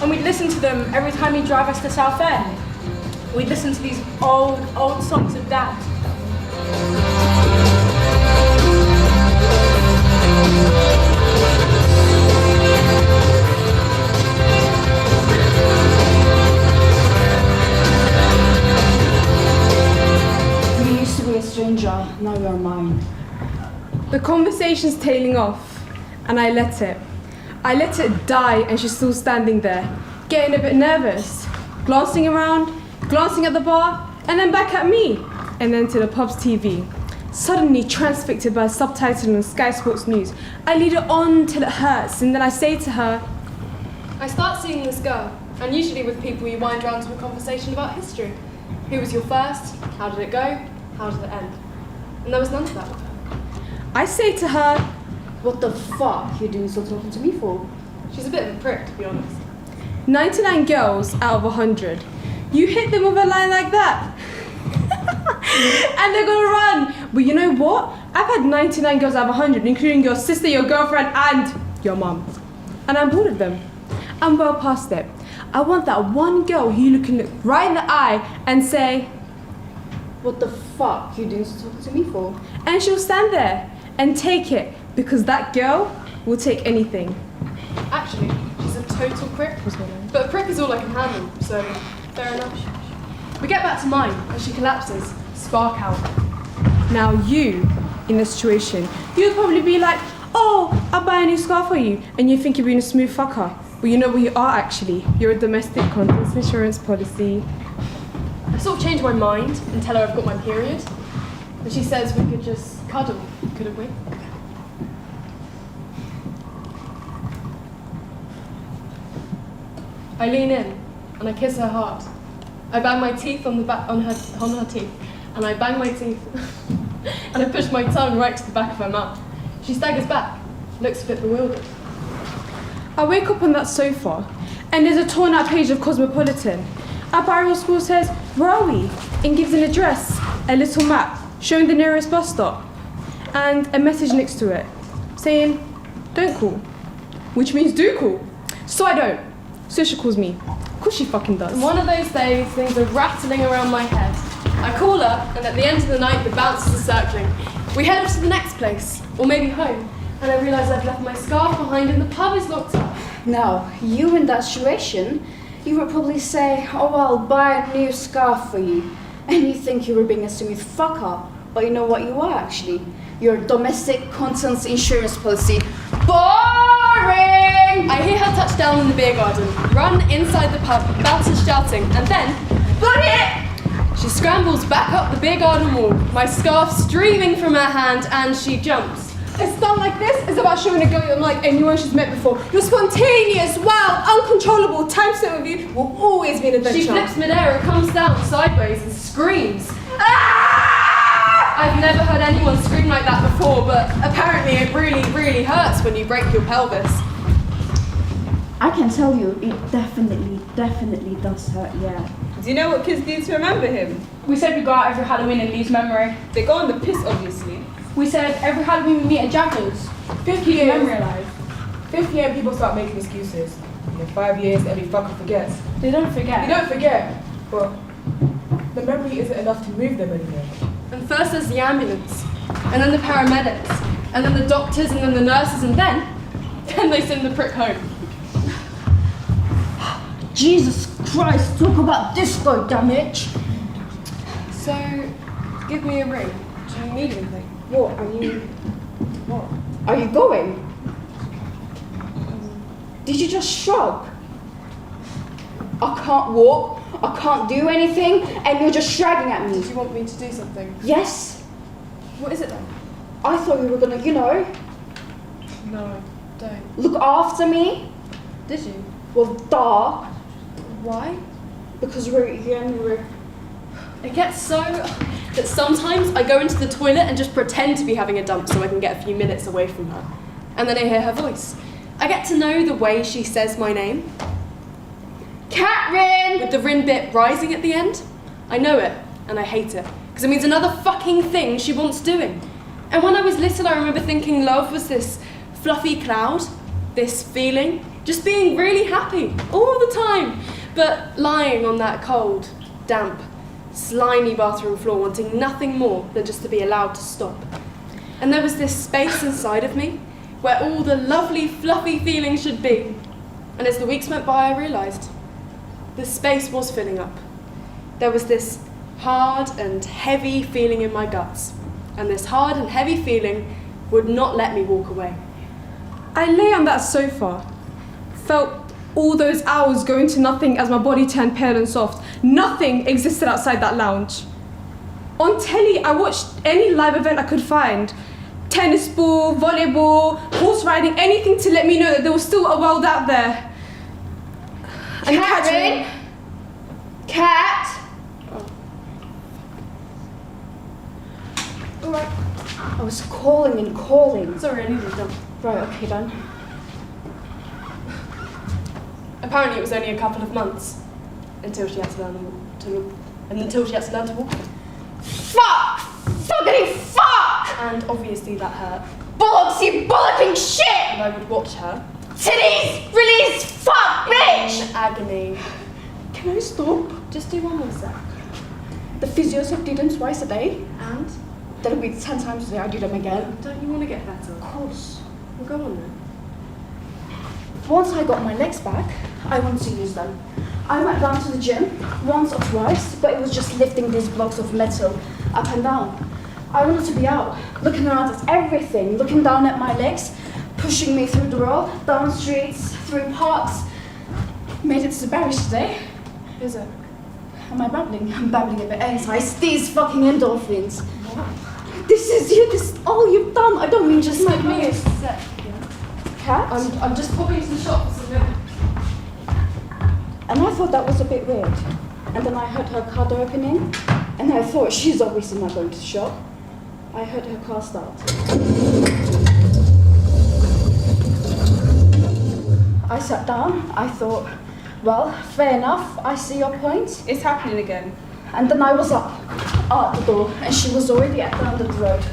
And we'd listen to them every time he'd drive us to Southend. We'd listen to these old songs of Dad. The conversation's tailing off, and I let it. I let it die, and she's still standing there, getting a bit nervous, glancing around, glancing at the bar, and then back at me, and then to the pub's TV. Suddenly transfixed by a subtitle on Sky Sports News, I lead it on till it hurts, and then I say to her, I start seeing this girl, and usually with people you wind round to a conversation about history. Who was your first? How did it go? How did it end? And there was none of that with her. I say to her, What the fuck you doing so talking to me for? She's a bit of a prick, to be honest. 99 girls out of 100. You hit them with a line like that. And they're gonna run. But you know what? I've had 99 girls out of 100, including your sister, your girlfriend, and your mum. And I'm bored of them. I'm well past it. I want that one girl who you can look right in the eye and say, What the fuck you doing so talking to me for? and she'll stand there and take it, because that girl will take anything. Actually, she's a total prick. But a prick is all I can handle, so fair enough. We get back to mine, and she collapses, spark out. Now you, in this situation, you'd probably be like, oh, I'll buy a new scarf for you, and you think you're being a smooth fucker. But you know what you are actually. You're a domestic contents insurance policy. I sort of change my mind and tell her I've got my period. And she says we could just cuddle, couldn't we? I lean in and I kiss her hard. I bang my teeth on her teeth, and I bang my teeth and I push my tongue right to the back of her mouth. She staggers back, looks a bit bewildered. I wake up on that sofa, and there's a torn out page of Cosmopolitan. Our burial school says, where are we? And gives an address, a little map, showing the nearest bus stop, and a message next to it, saying, don't call, which means do call. So I don't. So she calls me. Of course she fucking does. And one of those days, things are rattling around my head. I call her, and at the end of the night, the bouncers are circling. We head off to the next place, or maybe home, and I realise I've left my scarf behind and the pub is locked up. Now, you in that situation, you would probably say, oh, I'll buy a new scarf for you. And you think you were being a smooth fucker. But you know what you are actually? You're a domestic contents insurance policy. Boring! I hear her touch down in the beer garden, run inside the pub, bouncers shouting, and then, bloody it! She scrambles back up the beer garden wall, my scarf streaming from her hand, and she jumps. A stunt like this is about showing a girl you're unlike anyone she's met before. You're spontaneous, wild, uncontrollable. Time spent with you will always be an adventure. She flips midair and comes down sideways and screams. Ah! I've never heard anyone scream like that before, but apparently it really, really hurts when you break your pelvis. I can tell you, it definitely does hurt, yeah. Do you know what kids do to remember him? We said we go out every Halloween and Lee's memory. They go on the piss, obviously. We said every Halloween we meet at Jackals. 50 Keep memory years. alive. 50 years people start making excuses. In 5 years, every fucker forgets. They don't forget. You don't forget, but the memory isn't enough to move them anymore. And first there's the ambulance, and then the paramedics, and then the doctors, and then the nurses, and then they send the prick home. Jesus Christ, talk about disco damage. So, give me a ring. Do you need anything? What, are you going? Did you just shrug? I can't walk, I can't do anything, and you're just shrugging at me. Do you want me to do something? Yes, What is it then? I thought you were gonna, No, I don't. look after me. Did you? Well, duh, Why? because we're young, It gets so that sometimes I go into the toilet and just pretend to be having a dump so I can get a few minutes away from her. And then I hear her voice. I get to know the way she says my name, Catrin! with the rin bit rising at the end. I know it, and I hate it, because it means another fucking thing she wants doing. And when I was little, I remember thinking love was this fluffy cloud, this feeling, just being really happy all the time, but lying on that cold, damp, slimy bathroom floor, wanting nothing more than just to be allowed to stop. And there was this space inside of me where all the lovely, fluffy feelings should be. And as the weeks went by, I realised the space was filling up. There was this hard and heavy feeling in my guts. and this hard and heavy feeling would not let me walk away. I lay on that sofa, felt all those hours go into nothing as my body turned pale and soft. Nothing existed outside that lounge. On telly, I watched any live event I could find. Tennis ball, volleyball, horse riding, anything to let me know that there was still a world out there. And Catherine? Cat? Alright. I was calling and calling. Sorry, I needed it done. Right, okay, done. Apparently it was only a couple of months until she had to learn to walk. Fuck! Fuckity fuck! And obviously that hurt. Bollocks, you bollocking shit! And I would watch her Titties! Release! Fuck, bitch! in agony. Can I stop? Just do one more sec. The physios have do them twice a day. And? That'll be 10 times a day. I do them again. Don't you want to get better? Of course. Well, go on then. Once I got my legs back, I wanted to use them. I went down to the gym once or twice, but it was just lifting these blocks of metal up and down. I wanted to be out, looking around at everything, looking down at my legs, pushing me through the road, down streets, through parks. Made it to the barrage today. Is it? Am I babbling? I'm babbling a bit. It's these fucking endorphins. This is you. This is all you've done. I don't mean just like me. Cat? I'm just popping to the shop for some milk. And I thought that was a bit weird. And then I heard her car door opening, and I thought she's obviously not going to shop. I heard her car start. I sat down. I thought, well, fair enough. I see your point. It's happening again. And then I was up at the door, and she was already at the end of the road,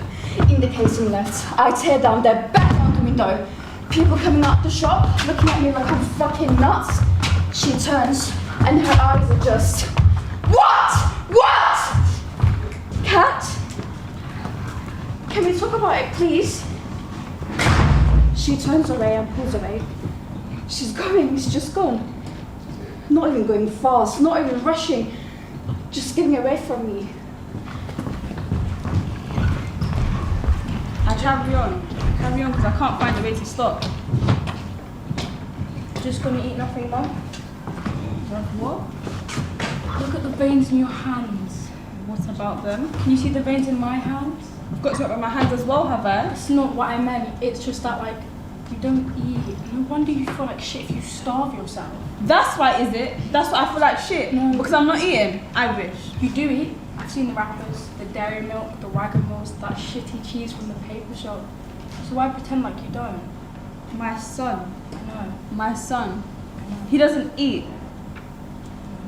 indicating left. I tear down there, back out the window. People coming out the shop, looking at me like I'm fucking nuts. She turns, and her eyes are just, what? What? Cat? Can we talk about it, please? She turns away and pulls away. She's just gone. Not even going fast, not even rushing, just getting away from me. I carry on because I can't find a way to stop. Just gonna eat nothing, Mum? What? Look at the veins in your hands. What about them? Can you see the veins in my hands? I've got to up with my hands as well, have I? That's not what I meant. It's just that, like, you don't eat. No wonder you feel like shit if you starve yourself. That's why, is it? That's why I feel like shit. No. Because I'm not eating. I wish. You do eat. I've seen the wrappers, the dairy milk, the wagamores, that shitty cheese from the paper shop. So why pretend like you don't? My son. I know. My son. I know. He doesn't eat.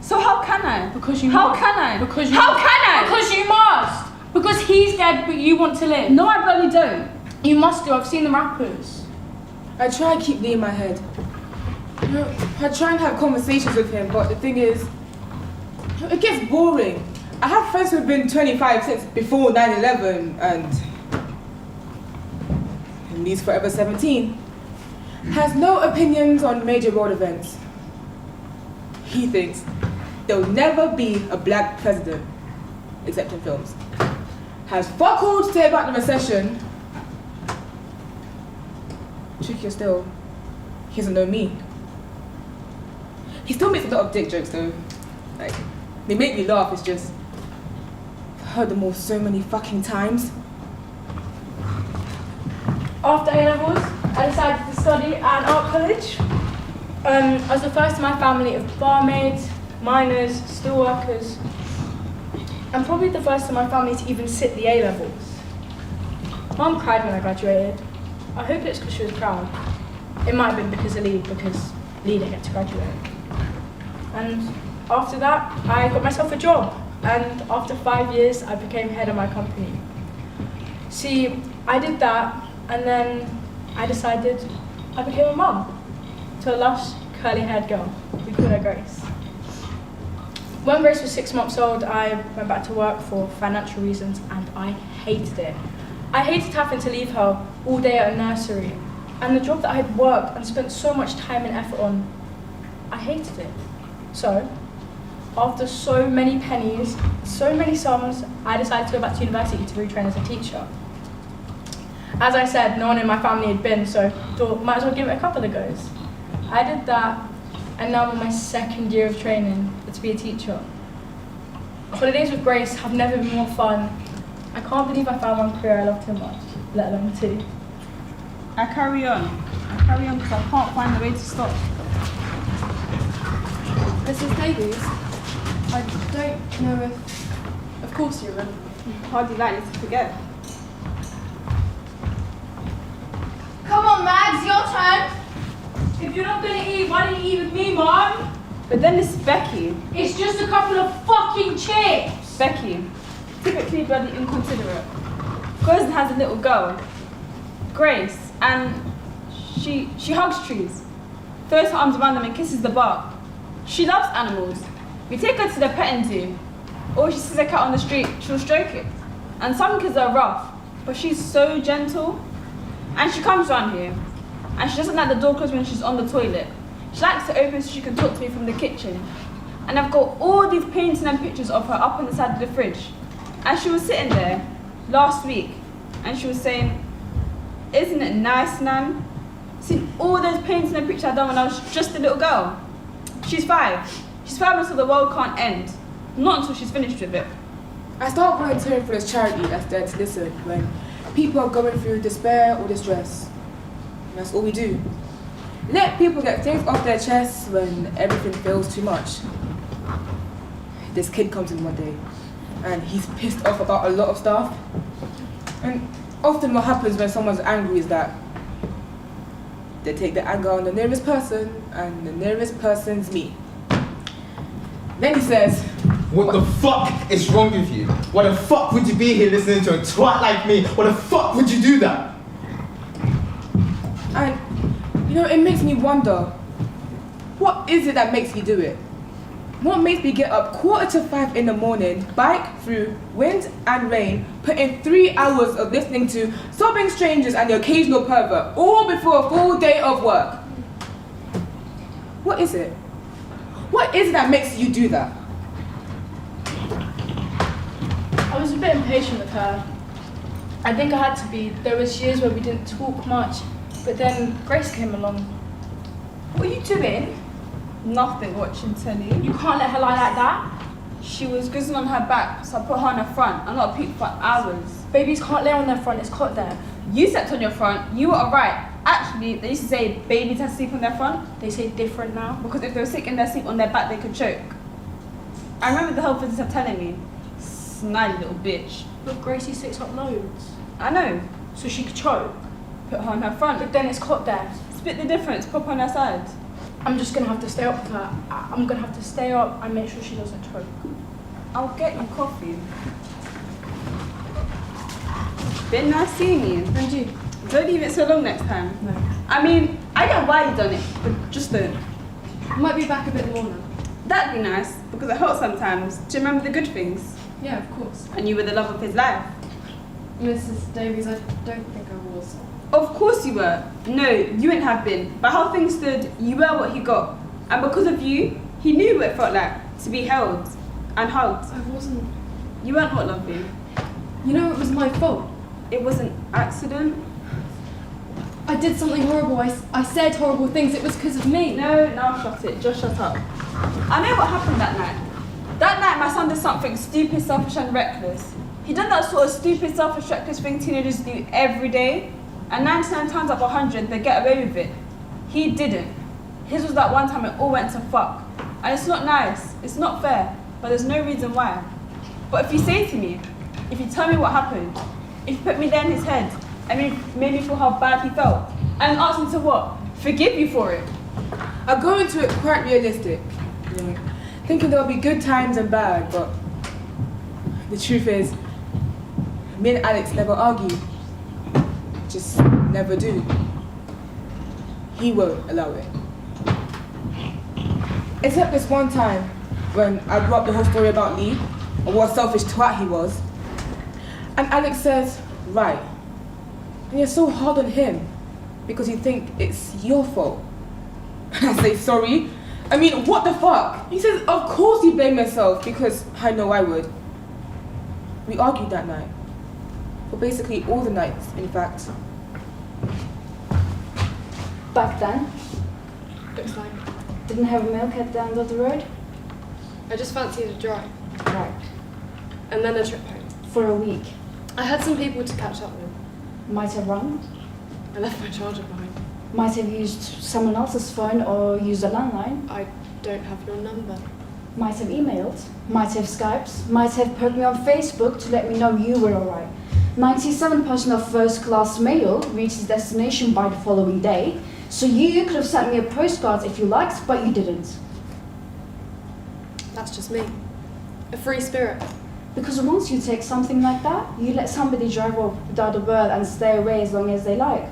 So how can I? Because you How must. can I? Because you How must. can I? Because you must. Because he's dead, but you want to live. No, I bloody don't. You must do. I've seen the wrappers. I try and keep Lee in my head. You know, I try and have conversations with him, but the thing is, it gets boring. I have friends who've been 25 since before 9/11, and Lee's forever 17. Has no opinions on major world events. He thinks there'll never be a black president, except in films. Has fuck all to say about the recession. Trickier still, he doesn't know me. He still makes a lot of dick jokes though. Like, they make me laugh, it's just, I've heard them all so many fucking times. After A-levels, I decided to study at art college. I was the first in my family of barmaids, miners, steelworkers, and probably the first in my family to even sit the A-levels. Mum cried when I graduated. I hope it's because she was proud. It might have been because of Lee, because Lee didn't get to graduate. And after that, I got myself a job, and after 5 years, I became head of my company. See, I did that, and then I decided I became a mum to a lush, curly-haired girl. We called her Grace. When Grace was 6 months old, I went back to work for financial reasons, and I hated it. I hated having to leave her all day at a nursery, and the job that I had worked and spent so much time and effort on, I hated it. So, After so many pennies, so many sums, I decided to go back to university to retrain as a teacher. As I said, no one in my family had been, so thought might as well give it a couple of goes. I did that, and now I'm in my second year of training to be a teacher. Holidays with Grace have never been more fun. I can't believe I found one career I love too much, let alone two. I carry on because I can't find a way to stop. Mrs. Davies, I don't know if... Of course you remember me. Hardly likely to forget. Come on, Mags, your turn. If you're not gonna eat, why don't you eat with me, Mom? But then it's Becky. It's just a couple of fucking chips. Becky, typically bloody inconsiderate, goes and has a little girl, Grace, and she hugs trees, throws her arms around them and kisses the bark. She loves animals. We take her to the petting zoo, or she sees a cat on the street, she'll stroke it. And some kids are rough, but she's so gentle. And she comes around here, and she doesn't like the door closed when she's on the toilet. She likes it open so she can talk to me from the kitchen. And I've got all these paintings and pictures of her up on the side of the fridge. And she was sitting there last week, and she was saying, "Isn't it nice, Nan? See all those paintings and pictures I've done when I was just a little girl." She's 5. She's 5 until the world can't end. Not until she's finished with it. I start volunteering for this charity that's there to listen when people are going through despair or distress. And that's all we do. Let people get things off their chests when everything feels too much. This kid comes in one day and he's pissed off about a lot of stuff. And often what happens when someone's angry is that they take the anger on the nearest person, and the nearest person's me. Then he says, What the fuck is wrong with you? Why the fuck would you be here listening to a twat like me? Why the fuck would you do that? and it makes me wonder, what is it that makes me do it? What makes me get up 4:45 in the morning, bike through wind and rain, put in 3 hours of listening to sobbing strangers and the occasional pervert, all before a full day of work? What is it? What is it that makes you do that? I was a bit impatient with her. I think I had to be. There was years where we didn't talk much, but then Grace came along. What are you doing? Nothing, watching telly. You can't let her lie like that. She was grizzling on her back, so I put her on her front and not peep for hours. Babies can't lay on their front, it's caught there. You slept on your front, you were alright. Actually, they used to say babies had to sleep on their front, They say different now. because if they were sick in their sleep on their back, they could choke. I remember the health visitor telling me, snidey little bitch. But Gracie sits up loads, I know, so she could choke. put her on her front. But then it's caught there. Split the difference, pop her on her side. I'm just gonna have to stay up with her. I'm gonna have to stay up and make sure she doesn't choke. I'll get you coffee. Been nice seeing you. And you? Don't leave it so long next time. No. I mean, I get why you done it, but just don't. Might be back a bit more now. That'd be nice, because it helps sometimes to remember the good things. Yeah, of course. And you were the love of his life. Mrs. Davies, I don't think I was. Of course you were. No, you wouldn't have been. But how things stood, you were what he got. And because of you, he knew what it felt like to be held and hugged. I wasn't. You weren't what, lovely. You know, it was my fault. It was an accident. I did something horrible. I said horrible things. It was because of me. No, now shut it. Just shut up. I know what happened that night. That night my son did something stupid, selfish and reckless. He done that sort of stupid, selfish, reckless thing teenagers do every day. And 99 times out of 100, they get away with it. He didn't. His was that one time it all went to fuck. And it's not nice, it's not fair, but there's no reason why. But if you say to me, if you tell me what happened, if you put me there in his head, and made me feel how bad he felt, and asked me to what? Forgive you for it. I go into it quite realistic, thinking there'll be good times and bad, but the truth is, me and Alex never argue. Just never do. He won't allow it. Except this one time when I brought up the whole story about Lee and what a selfish twat he was. And Alex says, right, and you're so hard on him because you think it's your fault. I say sorry, I mean, what the fuck? He says, of course you blame yourself, because I know I would. We argued that night. For basically all the nights, in fact. Back then, Looks like didn't have milk at the end of the road? I just fancied a drive. Right. And then a trip home. For a week. I had some people to catch up with. Might have run. I left my charger behind. Might have used someone else's phone or used a landline. I don't have your number. Might have emailed. Might have Skyped. Might have put me on Facebook to let me know you were alright. 97% of first-class mail reaches destination by the following day. So you could have sent me a postcard if you liked, but you didn't. That's just me. A free spirit. Because once you take something like that, you let somebody drive off without a word and stay away as long as they like.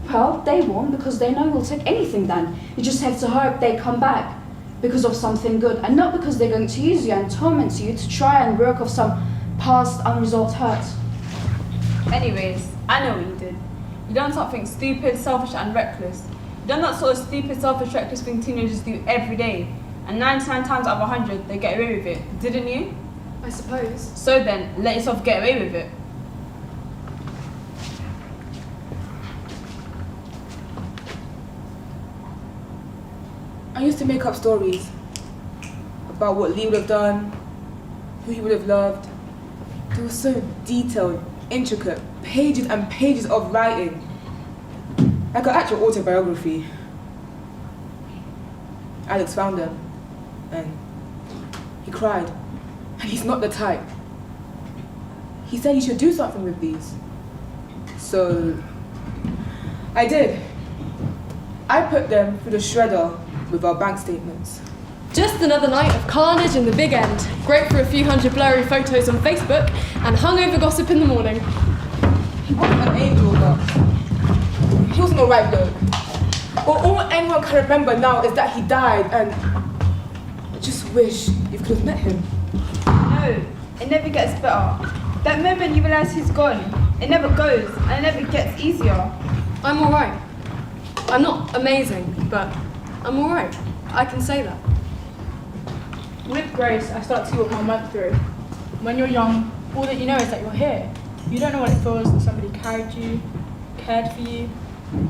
Well, they won't because they know you'll take anything then. You just have to hope they come back because of something good and not because they're going to use you and torment you to try and work off some past unresolved hurt. Anyways, I know what you did. You done something stupid, selfish and reckless. You done that sort of stupid, selfish, reckless thing teenagers do every day. And 99 times out of 100, they get away with it. Didn't you? I suppose. So then, let yourself get away with it. I used to make up stories about what Lee would have done, who he would have loved. They were so detailed, intricate, pages and pages of writing. Like an actual autobiography. Alex found them, and he cried. And he's not the type. He said he should do something with these. So, I did. I put them through the shredder with our bank statements. Just another night of carnage in the big end. Great for a few hundred blurry photos on Facebook and hungover gossip in the morning. He wasn't an angel, but he wasn't alright though. But all anyone can remember now is that he died, and I just wish you could have met him. No, it never gets better. That moment you realise he's gone, it never goes and it never gets easier. I'm alright. I'm not amazing, but I'm alright. I can say that. With Grace, I start to see what Mum went through. When you're young, all that you know is that you're here. You don't know what it feels that somebody carried you, cared for you,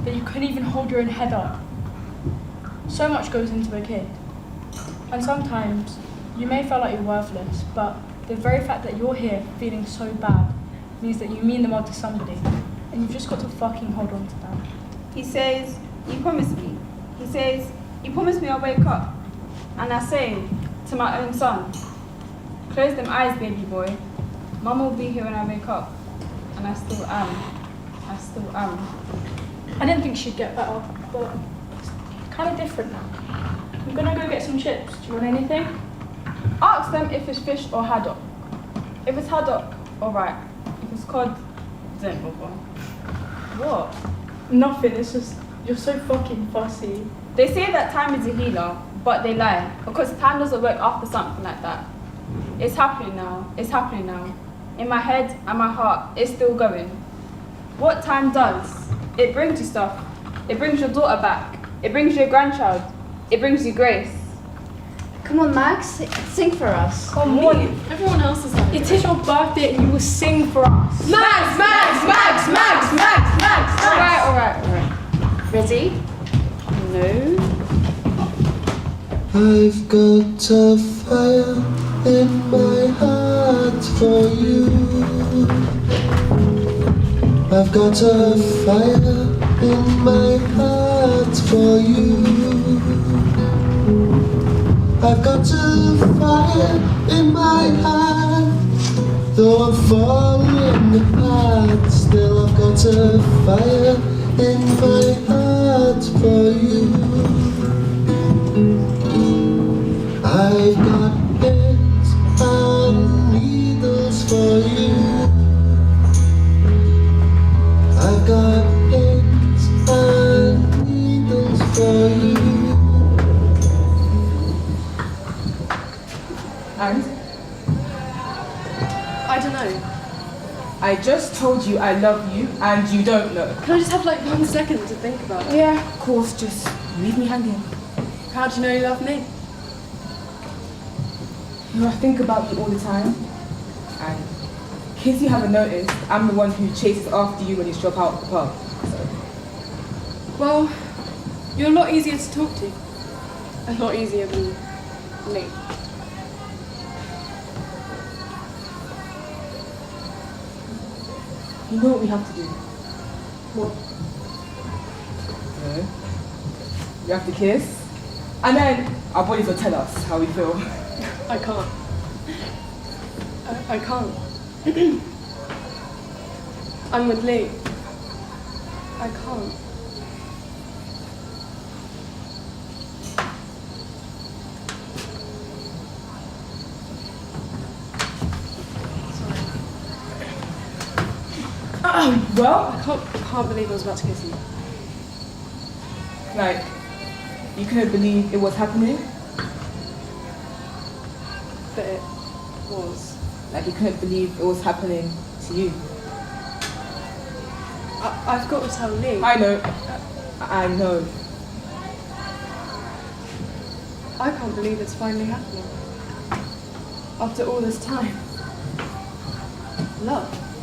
that you couldn't even hold your own head up. So much goes into a kid. And sometimes, you may feel like you're worthless, but the very fact that you're here feeling so bad means that you mean the world to somebody, and you've just got to fucking hold on to that. He says, you promised me. He says, you promised me I'll wake up. And I say to my own son, close them eyes, baby boy. Mum will be here when I wake up. And I still am. I still am. I didn't think she'd get better, but it's kind of different now. I'm gonna go get some chips. Do you want anything? Ask them if it's fish or haddock. If it's haddock, alright. If it's cod, don't bother. What? Nothing, it's just, you're so fucking fussy. They say that time is a healer, but they lie. Because time doesn't work after something like that. It's happening now. It's happening now. In my head and my heart, it's still going. What time does? It brings you stuff. It brings your daughter back. It brings you a grandchild. It brings you grace. Come on, Max, sing for us. Come on. Everyone else is like It is your birthday and you will sing for us. Max! Alright. Ready? No. I've got a fire in my heart for you. I've got a fire in my heart for you. I've got a fire in my heart. Though I'm falling apart, still I've got a fire in my heart for you. I've got pins and needles for you. I've got pins and needles for you. And I don't know. I just told you I love you, and you don't know. Can I just have like 1 second to think about it? Yeah, of course, just leave me hanging. How do you know you love me? You know, I think about you all the time. And in case you haven't noticed, I'm the one who chases after you when you drop out of the pub. So, Well, you're a lot easier to talk to. A lot easier than me. you know what we have to do? What? You know? We have to kiss. And then our bodies will tell us how we feel. I can't. I can't. I'm with Lee. I can't. Well, I can't believe I was about to kiss you. like, you couldn't believe it was happening. But it was. Like, you couldn't believe it was happening to you. I've got to tell Lee. I know. I know. I can't believe it's finally happening. After all this time. Love.